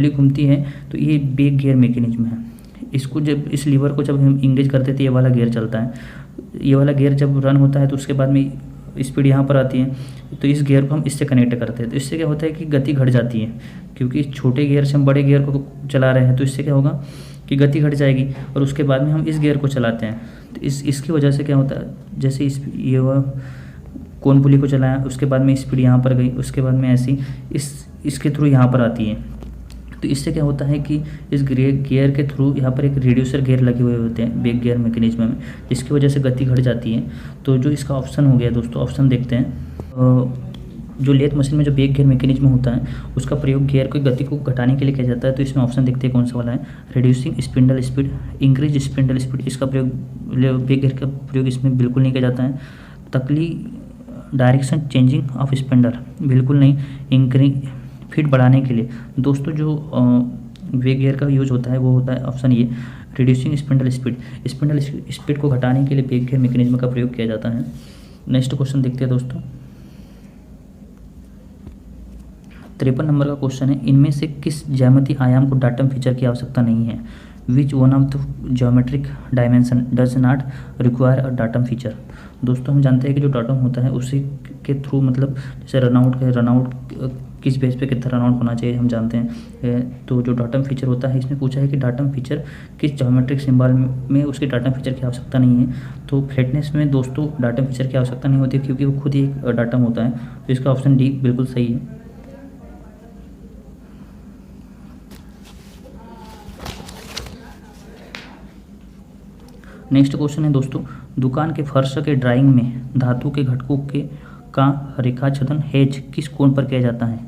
घूमती है। तो ये बैक गियर मैकेनिज्म है। इसको जब इस लीवर को जब हम इंगेज करते हैं तो ये वाला गियर चलता है। ये वाला गियर जब रन होता है तो उसके बाद में स्पीड यहाँ पर आती है, तो इस गियर को हम इससे कनेक्ट करते हैं। तो इससे क्या होता है कि गति घट जाती है, क्योंकि छोटे गियर से हम बड़े गियर को चला रहे हैं। तो इससे क्या होगा कि गति घट जाएगी, और उसके बाद में हम इस गियर को चलाते हैं। तो इसकी वजह से क्या होता है, जैसे ये वह कोन पुली को चलाया, उसके बाद में स्पीड यहाँ पर गई, उसके बाद में ऐसी इसके थ्रू यहाँ पर आती है। तो इससे क्या होता है कि इस गियर के थ्रू यहाँ पर एक रिड्यूसर गियर लगे हुए होते हैं बैक गियर मैकेनिज्म में, जिसकी वजह से गति घट जाती है। तो जो इसका ऑप्शन हो गया दोस्तों, ऑप्शन देखते हैं। जो लेथ मशीन में जो बैक गियर मैकेनिज्म होता है उसका प्रयोग गियर की गति को घटाने के लिए किया जाता है। तो इसमें ऑप्शन देखते हैं कौन सा वाला है, reducing spindle speed, increase spindle speed. इसका प्रयोग बैक गियर का प्रयोग इसमें बिल्कुल नहीं किया जाता है। तकली डायरेक्शन चेंजिंग ऑफ स्पिंडल, बिल्कुल नहीं। इंक्रीज फिट बढ़ाने के लिए दोस्तों जो बैक गियर का यूज होता है वो होता है ऑप्शन ये, रिड्यूसिंग स्पिंडल स्पीड को घटाने के लिए बैक गियर मैकेनिज्म का प्रयोग किया जाता है। नेक्स्ट क्वेश्चन देखते हैं दोस्तों, 53 नंबर का क्वेश्चन है, इनमें से किस ज्यामितीय आयाम को डाटम फीचर की आवश्यकता नहीं है। Which one of the geometric dimension does not require a datum feature. दोस्तों हम जानते हैं कि जो डाटम होता है उसी के थ्रू, मतलब जैसे रनआउट किस बेस पे कितना रनआउट होना चाहिए हम जानते हैं। तो जो डाटम फीचर होता है, इसमें पूछा है कि डाटम फीचर किस ज्योमेट्रिक सिंबल में उसके डाटम फीचर की आवश्यकता नहीं है। तो फ्लैटनेस में दोस्तों डाटम फीचर की आवश्यकता नहीं होती, क्योंकि वो खुद ही एक डाटम होता है। तो इसका ऑप्शन डी बिल्कुल सही है। नेक्स्ट क्वेश्चन है दोस्तों, दुकान के फर्श के ड्राइंग में धातु के घटकों का रेखाच्छेदन हेज किस कोण पर किया जाता है।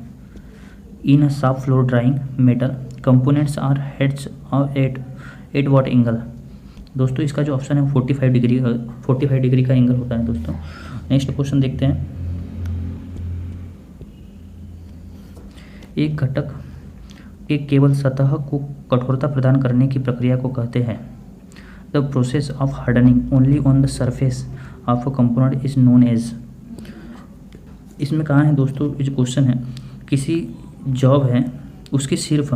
In shop floor drawing metal components are heads और एट वॉट एंगल। दोस्तों इसका जो ऑप्शन है 45 डिग्री का एंगल होता है दोस्तों। नेक्स्ट क्वेश्चन देखते हैं। एक घटक के केवल सतह को कठोरता प्रदान करने की प्रक्रिया को कहते हैं। The process of hardening only on the surface of a component is known as. इसमें कहा है दोस्तों, ये जो क्वेश्चन है, किसी जॉब है उसकी सिर्फ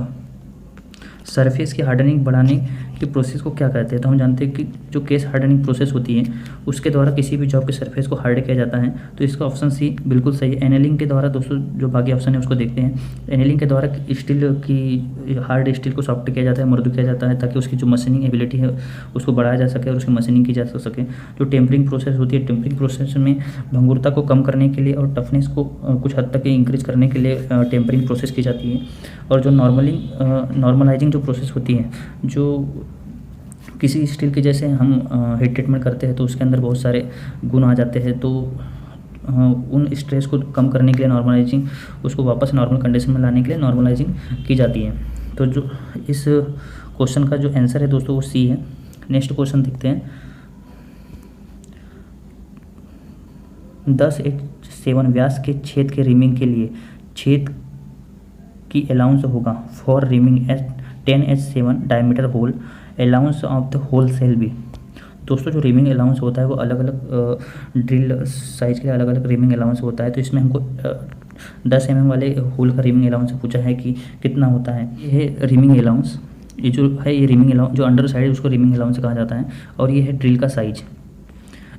सरफेस की हार्डनिंग बढ़ाने की प्रोसेस को क्या कहते हैं। तो हम जानते हैं कि जो केस हार्डनिंग प्रोसेस होती है उसके द्वारा किसी भी जॉब के सरफेस को हार्ड किया जाता है। तो इसका ऑप्शन सी बिल्कुल सही है। एनेलिंग के द्वारा दोस्तों, जो बाकी ऑप्शन है उसको देखते हैं। एनेलिंग के द्वारा स्टील की हार्ड स्टील को सॉफ्ट किया जाता है, मृदु किया जाता है, ताकि उसकी जो मशीनिंग एबिलिटी है उसको बढ़ाया जा सके और उसकी मशीनिंग की जा सके। जो टेम्परिंग प्रोसेस होती है, टेम्परिंग प्रोसेस में भंगुरता को कम करने के लिए और टफनेस को कुछ हद तक इंक्रीज करने के लिए टेम्परिंग प्रोसेस की जाती है। और जो नॉर्मलाइजिंग जो प्रोसेस होती है, जो किसी स्टील के जैसे हम हीट ट्रीटमेंट करते हैं तो उसके अंदर बहुत सारे गुण आ जाते हैं, तो उन स्ट्रेस को कम करने के लिए नॉर्मलाइजिंग, उसको वापस नॉर्मल कंडीशन में लाने के लिए नॉर्मलाइजिंग की जाती है। तो जो इस क्वेश्चन का जो आंसर है दोस्तों वो सी है। नेक्स्ट क्वेश्चन देखते हैं। 10H7 व्यास के छेद के रिमिंग के लिए छेद की अलाउंस होगा for reaming at 10H7 diameter hole allowance of the hole shall be. दोस्तों जो रिमिंग अलाउंस होता है वो अलग अलग ड्रिल साइज के लिए अलग अलग रिमिंग अलाउंस होता है। तो इसमें हमको 10 mm वाले होल का रिमिंग अलाउंस पूछा है कि कितना होता है। ये है रिमिंग अलाउंस, ये जो है ये रिमिंग अलाउंस, जो अंडर साइड है उसको रिमिंग अलाउंस कहा जाता है। और ये है ड्रिल का साइज,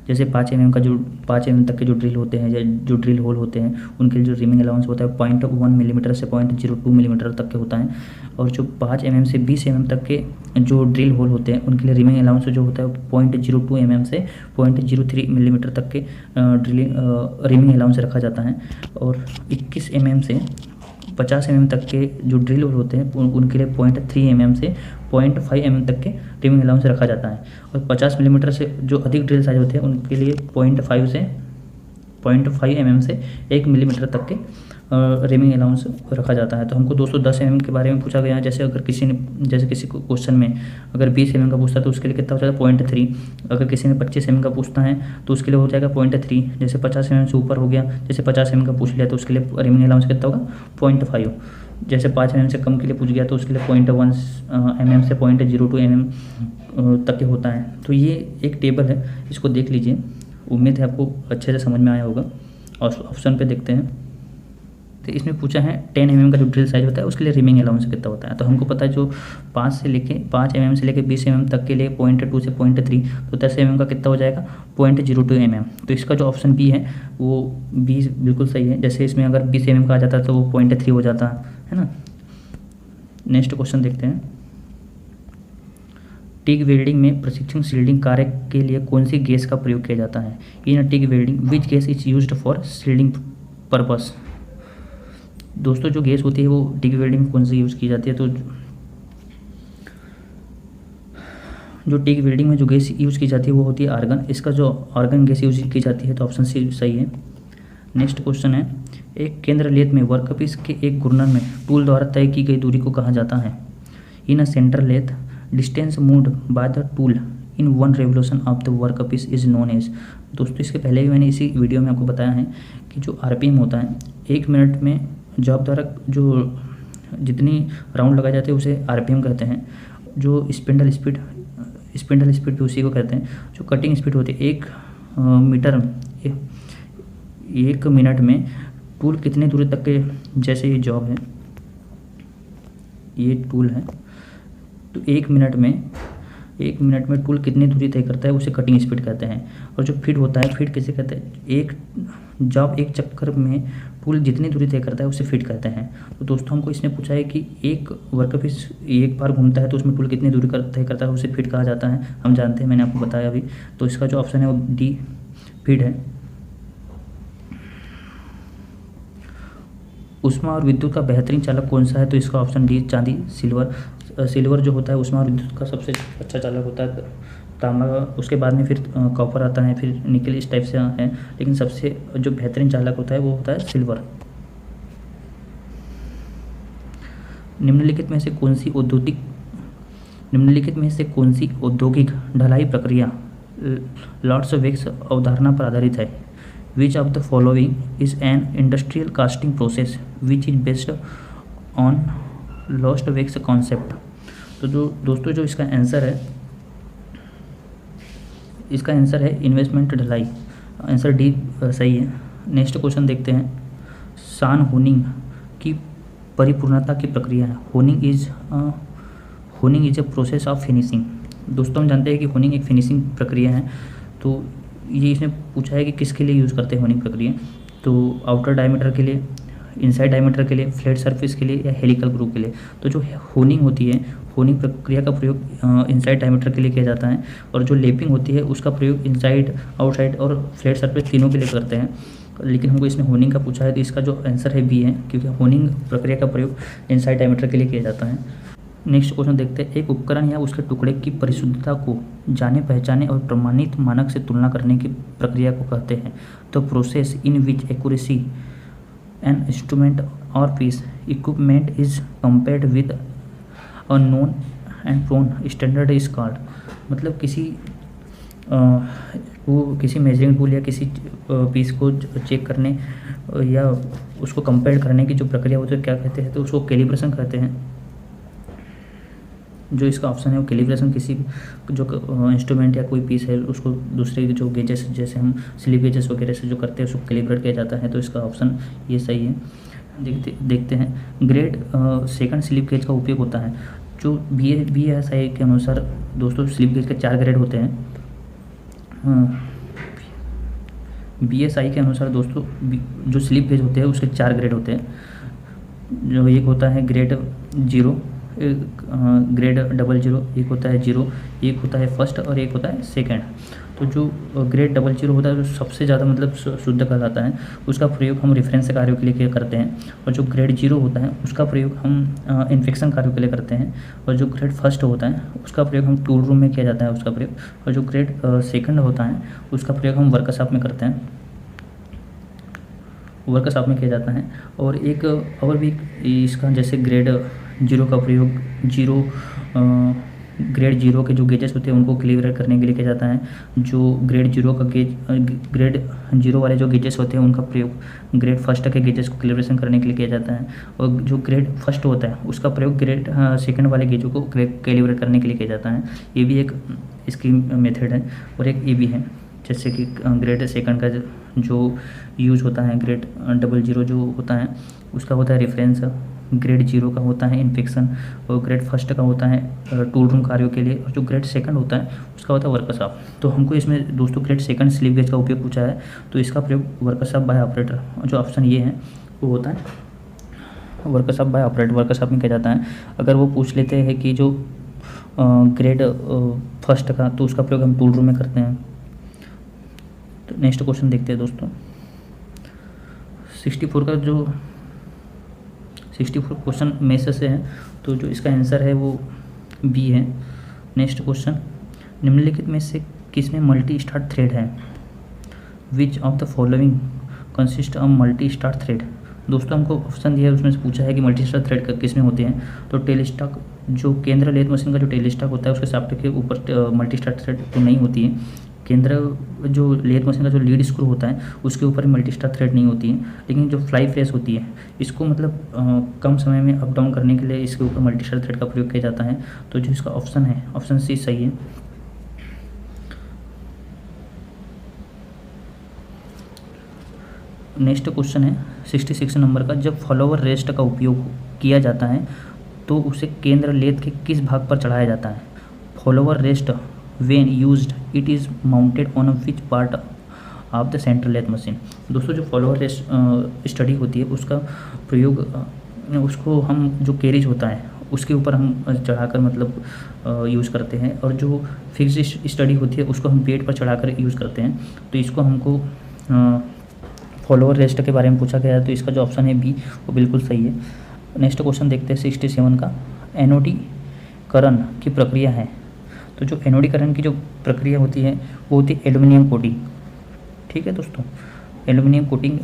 जैसे 5 mm का जो 5 mm तक के जो ड्रिल होते हैं या जो ड्रिल होल होते हैं उनके लिए जो रिमिंग अलाउंस होता है 0.1 मिलीमीटर से 0.02 मिलीमीटर तक के होता है। और जो 5 mm से 20 mm तक के जो ड्रिल होल होते हैं उनके लिए रिमिंग अलाउंस जो होता है 0.02 mm से 0.03 मिलीमीटर तक के रिमिंग अलाउंस रखा जाता है। और 21 mm से 50 mm तक के जो ड्रिल होल होते हैं उनके लिए 0.3 mm से 0.5 mm तक के रिमिंग अलाउंस रखा जाता है। और 50 मिलीमीटर से जो अधिक ड्रिल साइज होते हैं उनके लिए 0.5 mm से 1 मिलीमीटर तक के रिमिंग अलाउंस रखा जाता है। तो हमको 210 mm के बारे में पूछा गया है। जैसे अगर किसी क्वेश्चन में अगर 20 mm का पूछता है तो उसके लिए कितना हो जाएगा 0.3। अगर किसी ने 25 mm का पूछता है तो उसके लिए हो जाएगा 0.3। जैसे 50 mm से ऊपर हो गया, जैसे 50 mm का पूछ लिया तो उसके लिए रिमिंग अलाउंस कितना होगा 0.5। जैसे 5 mm से कम के लिए पूछ गया तो उसके लिए 0.1 mm से 0.02 mm तक के होता है। तो ये एक टेबल है, इसको देख लीजिए। उम्मीद है आपको अच्छे से समझ में आया होगा। और ऑप्शन पे देखते हैं। तो इसमें पूछा है 10 mm का जो ड्रिल साइज होता है उसके लिए रिमिंग अलाउंस कितना होता है। तो हमको पता है जो 5 mm से लेके 20 mm तक के लिए 0.2 से 0.3, तो 10 mm का कितना हो जाएगा 0.02 mm। तो इसका जो ऑप्शन बी है वो बी बिल्कुल सही है। जैसे इसमें अगर 20 mm का आ जाता तो वो 0.3 हो जाता है ना। नेक्स्ट क्वेश्चन देखते हैं। टिग वेल्डिंग में प्रशिक्षण शील्डिंग कार्य के लिए कौन सी गैस का प्रयोग किया जाता है। In TIG welding which gas is used for shielding purpose. दोस्तों जो गैस होती है वो टिग वेल्डिंग में कौन सी यूज़ की जाती है। तो जो टिग वेल्डिंग में जो गैस यूज़ की जाती है वो होती है आर्गन। इसका जो आर्गन गैस यूज की जाती है तो ऑप्शन सी सही है। नेक्स्ट क्वेश्चन है। एक केंद्र लेथ में वर्कपीस के एक घूर्णन में टूल द्वारा तय की गई दूरी को कहा जाता है। In a centre lathe distance moved by the tool in 1 revolution of the workpiece is known as. दोस्तों इसके पहले भी मैंने इसी वीडियो में आपको बताया है कि जो आरपीएम होता है 1 मिनट में जॉब द्वारा जो जितनी राउंड लगाए जाते हैं उसे आरपीएम कहते हैं। जो स्पिंडल स्पीड भी उसी को कहते हैं। जो कटिंग स्पीड होती है 1 मिनट में टूल कितनी दूरी तक के, जैसे ये जॉब है, ये टूल है, तो 1 मिनट में टूल कितनी दूरी तय करता है उसे कटिंग स्पीड कहते हैं। और जो फीड होता है, फीड किसे कहते हैं, एक चक्कर में टूल जितनी दूरी तय करता है उसे फीड कहते हैं। तो दोस्तों हमको इसने पूछा है कि एक वर्कपीस एक बार घूमता है तो उसमें टूल कितनी दूरी तय करता है उसे फीड कहा जाता है। हम जानते हैं, मैंने आपको बताया अभी। तो इसका जो ऑप्शन है वो डी फीड है। ऊष्मा और विद्युत का बेहतरीन चालक कौन सा है। तो इसका ऑप्शन डी चांदी सिल्वर जो होता है ऊष्मा और विद्युत का सबसे अच्छा चालक होता है। तांबा, उसके बाद में फिर कॉपर आता है, फिर निकल, इस टाइप से है। लेकिन सबसे जो बेहतरीन चालक होता है वो होता है सिल्वर। निम्नलिखित में से कौन सी औद्योगिक ढलाई प्रक्रिया लॉट्स वेक्स अवधारणा पर आधारित है? Which of the following is an industrial casting process which is based on lost wax concept? तो जो दोस्तों जो इसका आंसर है इन्वेस्टमेंट ढलाई। आंसर डी सही है। नेक्स्ट क्वेश्चन देखते हैं। सान होनिंग की परिपूर्णता की प्रक्रिया है। Honing is a process of finishing. दोस्तों हम जानते हैं कि होनिंग एक फिनिशिंग प्रक्रिया है। तो ये इसने पूछा है कि किसके लिए यूज़ करते हैं होनिंग प्रक्रिया। तो आउटर डायमीटर के लिए, इनसाइड डायमीटर के लिए, फ्लैट सरफेस के लिए या हेलिकल ग्रुप के लिए। तो जो होनिंग होती है, होनिंग प्रक्रिया का प्रयोग इनसाइड डायमीटर के लिए किया जाता है और जो लेपिंग होती है उसका प्रयोग इनसाइड, आउटसाइड और फ्लैट सरफेस तीनों के लिए करते हैं। लेकिन हमको इसमें होनिंग का पूछा है तो इसका जो आंसर है बी है, क्योंकि होनिंग प्रक्रिया का प्रयोग इनसाइड डायमीटर के लिए किया जाता है। नेक्स्ट क्वेश्चन देखते हैं। एक उपकरण या उसके टुकड़े की परिशुद्धता को जाने पहचाने और प्रमाणित मानक से तुलना करने की प्रक्रिया को कहते हैं। तो process in which accuracy an instrument और piece equipment is compared with a known and proven standard is called. मतलब किसी मेजरिंग टूल या किसी पीस को चेक करने या उसको कंपेयर करने की जो प्रक्रिया होती है क्या कहते हैं? तो उसको कैलिब्रेशन कहते हैं। जो इसका ऑप्शन है वो कैलिब्रेशन, किसी जो इंस्ट्रूमेंट या कोई पीस है उसको दूसरे जो गेजेस, जैसे हम स्लिप गेजेस वगैरह से जो करते हैं उसको कैलिब्रेट किया जाता है। तो इसका ऑप्शन ये सही है। देखते हैं। ग्रेड सेकंड स्लिप गेज का उपयोग होता है। जो BSI के अनुसार दोस्तों स्लिप गेज के 4 ग्रेड होते हैं। BSI के अनुसार दोस्तों जो स्लिप गेज होते हैं उसके 4 ग्रेड होते हैं। जो एक होता है ग्रेड 0, ग्रेड 00, एक होता है 0, एक होता है फर्स्ट और एक होता है सेकंड। तो जो ग्रेड 00 होता है जो सबसे ज़्यादा मतलब शुद्ध कहलाता है, उसका प्रयोग हम रेफरेंस कार्यों के लिए करते हैं। और जो ग्रेड 0 होता है उसका प्रयोग हम इन्फेक्शन कार्यों के लिए करते हैं। और जो ग्रेड फर्स्ट होता है उसका प्रयोग हम टूल रूम में किया जाता है उसका प्रयोग। और जो ग्रेड सेकंड होता है उसका प्रयोग हम वर्कशॉप में करते हैं, वर्कशॉप में किया जाता है। और एक और भी इसका जैसे ग्रेड 0 का प्रयोग ग्रेड 0 के जो गेजेस होते हैं उनको कैलिब्रेट करने के लिए किया जाता है। जो ग्रेड 0 वाले जो गेजेस होते हैं उनका प्रयोग ग्रेड फर्स्ट के गेजेस को कैलिब्रेशन करने के लिए किया जाता है। और जो ग्रेड फर्स्ट होता है उसका प्रयोग ग्रेड सेकंड वाले गेजों को कैलिब्रेट करने के लिए किया जाता है। ये भी एक इसकी मेथड है। और एक ये भी है जैसे कि ग्रेड सेकंड का जो यूज़ होता है, ग्रेड 00 जो होता है उसका होता है रेफरेंस, ग्रेड 0 का होता है इन्फेक्शन, और ग्रेड फर्स्ट का होता है टूल रूम कार्यों के लिए, और जो ग्रेड सेकंड होता है उसका होता है वर्कशॉप। तो हमको इसमें दोस्तों ग्रेड सेकंड स्लिप गेज का उपयोग पूछा है, तो इसका प्रयोग वर्कशॉप बाय ऑपरेटर, जो ऑप्शन ये है वो होता है वर्कशॉप बाय ऑपरेटर, वर्कशॉप में किया जाता है। अगर वो पूछ लेते हैं कि जो ग्रेड फर्स्ट का, तो उसका प्रयोग हम टूल रूम में करते हैं। तो नेक्स्ट क्वेश्चन देखते हैं दोस्तों। 64 क्वेश्चन में से है, तो जो इसका आंसर है वो बी है। नेक्स्ट क्वेश्चन, निम्नलिखित में से किसमें मल्टी स्टार्ट थ्रेड है? Which of the following consist of multi start thread? दोस्तों हमको ऑप्शन दिया है, उसमें से पूछा है कि मल्टी स्टार्ट थ्रेड किस में होते हैं। तो टेल स्टॉक, जो केंद्र लेथ मशीन का जो टेल स्टॉक होता है उसके शाफ्ट के ऊपर मल्टी स्टार्ट थ्रेड तो नहीं होती है। केंद्र जो लेथ मशीन का जो लीड स्क्रू होता है उसके ऊपर मल्टी स्टार्ट थ्रेड नहीं होती है। लेकिन जो फ्लाई प्रेस होती है इसको मतलब कम समय में अप डाउन करने के लिए इसके ऊपर मल्टी स्टार्ट थ्रेड का प्रयोग किया जाता है। तो जो इसका ऑप्शन है, ऑप्शन सी सही है। नेक्स्ट क्वेश्चन है 66 नंबर का, जब फॉलोवर रेस्ट का उपयोग किया जाता है तो उसे केंद्र लेथ के किस भाग पर चढ़ाया जाता है? Follower rest when used it is mounted on which part of the central lathe machine? दोस्तों जो फॉलोवर रेस्ट स्टडी होती है उसका प्रयोग उसको हम जो कैरिज होता है उसके ऊपर हम चढ़ाकर मतलब यूज़ करते हैं। और जो फिक्स स्टडी होती है उसको हम पेट पर चढ़ाकर यूज़ करते हैं। तो इसको हमको फॉलोवर रेस्ट के बारे में पूछा गया है, तो इसका जो ऑप्शन है बी वो बिल्कुल सही है। नेक्स्ट क्वेश्चन देखते हैं 67 का, एनोडीकरण की प्रक्रिया है। तो जो एनोडीकरण की जो प्रक्रिया होती है वो होती है एल्युमिनियम कोटिंग। ठीक है दोस्तों, एल्युमिनियम कोटिंग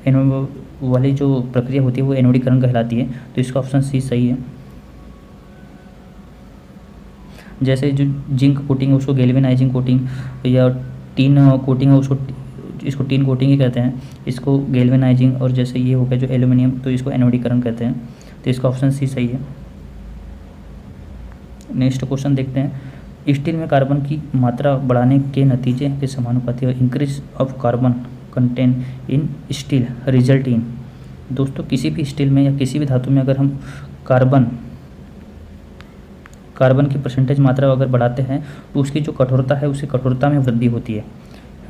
एनो वाली जो प्रक्रिया होती है वो एनोडीकरण कहलाती है। तो इसका ऑप्शन सी सही है। जैसे जो जिंक कोटिंग है उसको गैल्वेनाइजिंग कोटिंग, या टीन कोटिंग है उसको, इसको टीन कोटिंग ही कहते हैं, इसको गैल्वेनाइजिंग। और जैसे ये हो गया जो एल्यूमिनियम, तो इसको एनोडीकरण कहते हैं। तो इसका ऑप्शन सी सही है। नेक्स्ट क्वेश्चन देखते हैं। स्टील में कार्बन की मात्रा बढ़ाने के नतीजे के समानुपाती और increase of carbon content in steel result in. दोस्तों किसी भी स्टील में या किसी भी धातु में अगर हम कार्बन की परसेंटेज मात्रा अगर बढ़ाते हैं तो उसकी जो कठोरता है उसकी कठोरता में वृद्धि होती है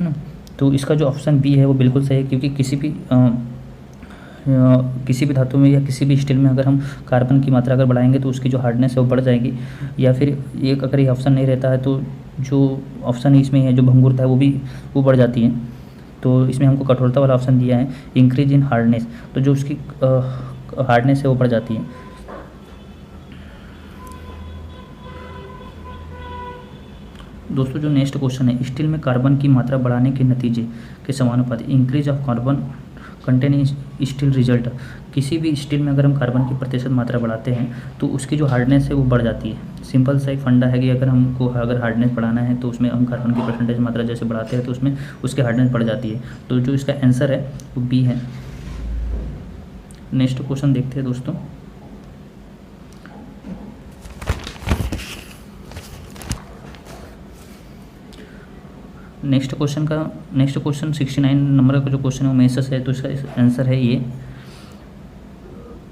ना। तो इसका जो ऑप्शन बी है वो बिल्कुल सही है, क्योंकि किसी भी धातु में या किसी भी स्टील में अगर हम कार्बन की मात्रा अगर बढ़ाएंगे तो उसकी जो हार्डनेस है वो बढ़ जाएगी। या फिर एक अगर ये ऑप्शन नहीं रहता है तो जो ऑप्शन इसमें है जो भंगुरता है वो बढ़ जाती है। तो इसमें हमको कठोरता वाला ऑप्शन दिया है, इंक्रीज इन हार्डनेस, तो जो उसकी हार्डनेस है वो बढ़ जाती है। दोस्तों जो नेक्स्ट क्वेश्चन है, स्टील में कार्बन की मात्रा बढ़ाने के नतीजे के समानुपाती increase of carbon content in steel result. किसी भी स्टील में अगर हम कार्बन की प्रतिशत मात्रा बढ़ाते हैं तो उसकी जो हार्डनेस है वो बढ़ जाती है। सिंपल सा एक फंडा है कि अगर हार्डनेस बढ़ाना है तो उसमें हम कार्बन की परसेंटेज मात्रा जैसे बढ़ाते हैं तो उसमें उसकी हार्डनेस बढ़ जाती है। तो जो इसका आंसर है वो बी है। नेक्स्ट क्वेश्चन देखते हैं दोस्तों। नेक्स्ट क्वेश्चन 69 नंबर का जो क्वेश्चन है वो मेंस से है, तो इसका आंसर है ये।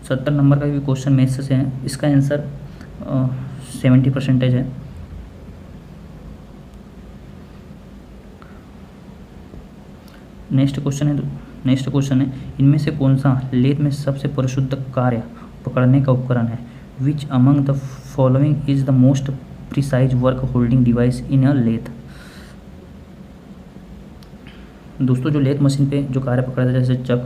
70 नंबर का भी क्वेश्चन मेंस से है, इसका आंसर 70% है। नेक्स्ट क्वेश्चन है इनमें से कौन सा लेथ में सबसे परिशुद्ध कार्य पकड़ने का उपकरण है। Which among the following is the most precise work holding device in a lathe. दोस्तों जो लेथ मशीन पे जो कार्य पकड़ा जाता है, जैसे चक,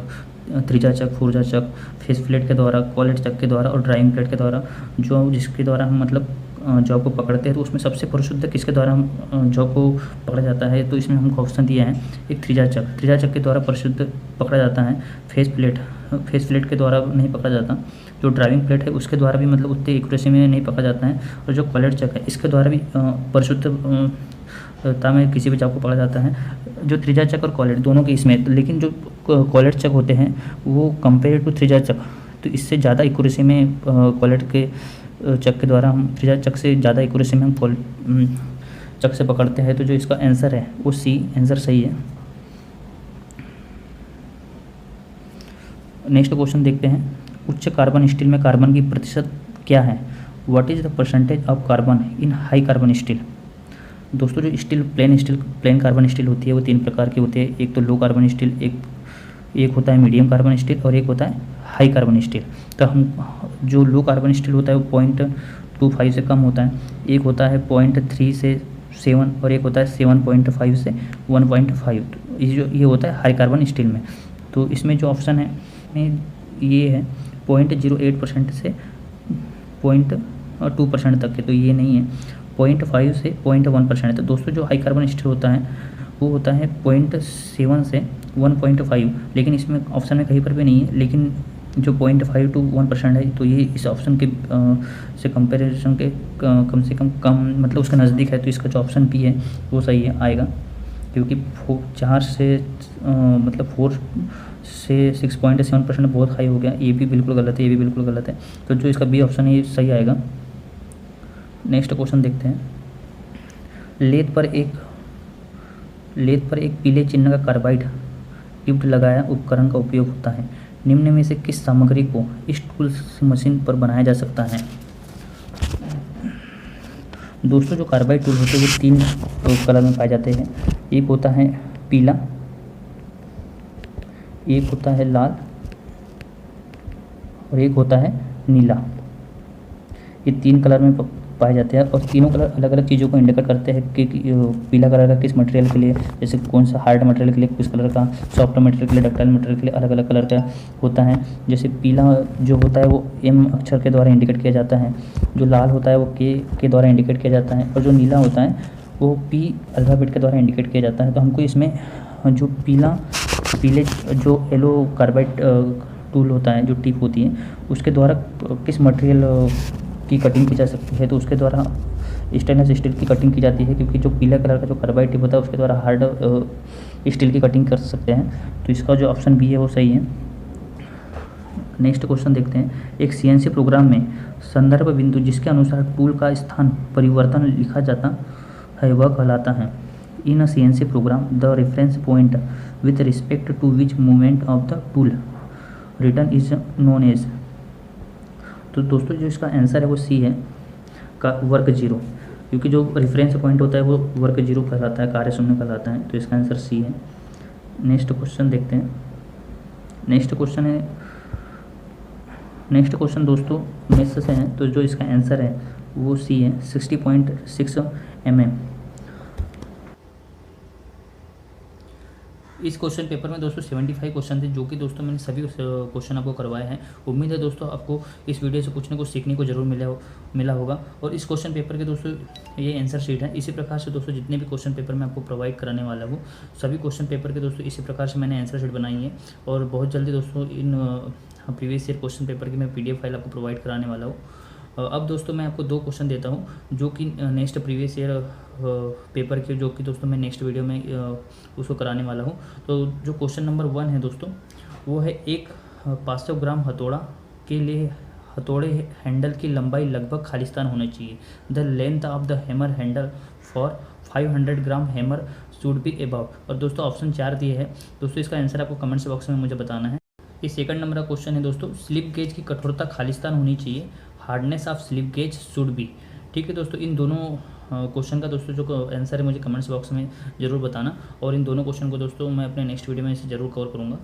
त्रिज्या चक, फोरजा चक, फेस प्लेट के द्वारा, कॉलेट चक के द्वारा और ड्राइंग प्लेट के द्वारा, जिसके द्वारा हम मतलब जॉब को पकड़ते हैं, तो उसमें सबसे परिशुद्ध किसके द्वारा हम जॉब को पकड़ा जाता है। तो इसमें हमको ऑप्शन दिया है एक त्रिज्या चक के द्वारा परिशुद्ध पकड़ा जाता है। फेस प्लेट के द्वारा नहीं पकड़ा जाता। जो ड्राइविंग प्लेट है उसके द्वारा भी मतलब उतने एक्यूरेसी में नहीं पकड़ा जाता है। और जो कॉलेट चक है इसके द्वारा भी परिशुद्ध में किसी भी जॉब को पकड़ा जाता है। जो त्रिज्या चक और कॉलेट दोनों के इसमें, लेकिन जो कॉलेट चक होते हैं वो कंपेयर टू त्रिज्या चक, तो इससे ज़्यादा एक्यूरेसी में कॉलेट के चक के द्वारा हम त्रिज्या चक से ज़्यादा एक्यूरेसी में हम चक से पकड़ते हैं। तो जो इसका आंसर है वो सी आंसर सही है। नेक्स्ट क्वेश्चन देखते हैं। उच्च कार्बन स्टील में कार्बन की प्रतिशत क्या है। What is the percentage of carbon in high carbon steel. दोस्तों जो प्लेन कार्बन स्टील होती है वो 3 प्रकार की होती है। एक तो लो कार्बन स्टील, एक होता है मीडियम कार्बन स्टील और एक होता है हाई कार्बन स्टील। तो हम जो लो कार्बन स्टील होता है वो 0.25 से कम होता है, एक होता है 0.3 से 7 और एक होता है 7.5 से 1.5। ये होता है हाई कार्बन स्टील में। तो इसमें जो ऑप्शन है ये है 0.08% से 0.2% तक के, तो ये नहीं है। 0.5 से 0.1%। तो दोस्तों जो हाई कार्बन स्टील होता है वो होता है 0.7 से 1.5, लेकिन इसमें ऑप्शन में कहीं पर भी नहीं है। लेकिन जो 0.5 to 1% है तो ये इस ऑप्शन के से कंपैरिजन के कम से कम मतलब उसके नज़दीक है। तो इसका जो ऑप्शन बी है वो सही है आएगा, क्योंकि 4 से 6.7% बहुत हाई हो गया। ये भी बिल्कुल गलत है, ये भी बिल्कुल गलत है। तो जो इसका बी ऑप्शन है ये सही आएगा। नेक्स्ट क्वेश्चन देखते हैं। लेथ पर एक पीले चिन्ह का कार्बाइड ट्यूब लगाया उपकरण का उपयोग होता है। निम्न में से किस सामग्री को इस टूल मशीन पर बनाया जा सकता है। दोस्तों जो कार्बाइड टूल होते हैं वो 3 कलर में पाए जाते हैं। एक होता है पीला, एक होता है लाल और एक होता है नीला। ये 3 कलर में पाए जाते हैं और तीनों कलर अलग अलग चीज़ों को इंडिकेट करते हैं कि पीला कलर का किस मटेरियल के लिए, जैसे कौन सा हार्ड मटेरियल के लिए किस कलर का, सॉफ्ट मटेरियल के लिए, डक्टाइल मटेरियल के लिए अलग अलग कलर का होता है। जैसे पीला जो होता है वो एम अक्षर के द्वारा इंडिकेट किया जाता है, जो लाल होता है वो के द्वारा इंडिकेट किया जाता है और जो नीला होता है वो पी अल्फ़ाबेट के द्वारा इंडिकेट किया जाता है। तो हमको इसमें जो पीले जो येलो कार्बाइड टूल होता है, जो टिप होती है, उसके द्वारा किस मटेरियल की कटिंग की जा सकती है? तो उसके द्वारा स्टेनलेस स्टील की कटिंग की जाती है, क्योंकि जो पीला कलर का जो कार्बाइड टिप होता है उसके द्वारा हार्ड स्टील की कटिंग कर सकते हैं। तो इसका जो ऑप्शन बी है वो सही है। नेक्स्ट क्वेश्चन देखते हैं। एक सीएनसी प्रोग्राम में संदर्भ बिंदु जिसके अनुसार टूल का स्थान परिवर्तन लिखा जाता है वह कहलाता है। In a CNC program the reference point with respect to which movement of the tool return is known as. तो दोस्तों जो इसका आंसर है वो सी है का वर्ग जीरो, क्योंकि जो रेफरेंस पॉइंट होता है वो वर्ग जीरो कहलाता है, कार्य शून्य कहलाता है। तो इसका आंसर सी है। नेक्स्ट क्वेश्चन देखते हैं। नेक्स्ट क्वेश्चन दोस्तों मैथ्स से है, तो जो इसका आंसर है वो सी है 60.6 mm। इस क्वेश्चन पेपर में दोस्तों 75 क्वेश्चन थे, जो कि दोस्तों मैंने सभी क्वेश्चन आपको करवाए हैं। उम्मीद है दोस्तों आपको इस वीडियो से कुछ न कुछ सीखने को जरूर मिला होगा। और इस क्वेश्चन पेपर के दोस्तों ये आंसर शीट है। इसी प्रकार से दोस्तों जितने भी क्वेश्चन पेपर मैं आपको प्रोवाइड कराने वाला हूँ, सभी क्वेश्चन पेपर के दोस्तों इसी प्रकार से मैंने आंसर शीट बनाई है। और बहुत जल्दी दोस्तों in previous year question paper की मैं PDF फाइल आपको प्रोवाइड कराने वाला हूँ। अब दोस्तों मैं आपको 2 क्वेश्चन देता हूँ जो कि नेक्स्ट प्रीवियस ईयर पेपर के, जो कि दोस्तों मैं नेक्स्ट वीडियो में उसको कराने वाला हूँ। तो जो क्वेश्चन नंबर 1 है दोस्तों वो है, एक 500 ग्राम हथौड़ा के लिए हथौड़े हैंडल की लंबाई लगभग खालिस्तान होनी चाहिए। The length of the hammer handle for 500 gram hammer should be about. और दोस्तों ऑप्शन 4 दिए है दोस्तों, इसका आंसर आपको कमेंट्स बॉक्स में मुझे बताना है। ये सेकंड नंबर का क्वेश्चन है दोस्तों, स्लिप गेज की कठोरता खालिस्तान होनी चाहिए। Hardness of slip gauge should be. ठीक है दोस्तों, इन दोनों क्वेश्चन का दोस्तों जो आंसर है मुझे कमेंट्स बॉक्स में ज़रूर बताना। और इन दोनों क्वेश्चन को दोस्तों मैं अपने नेक्स्ट वीडियो में इसे ज़रूर कवर करूँगा।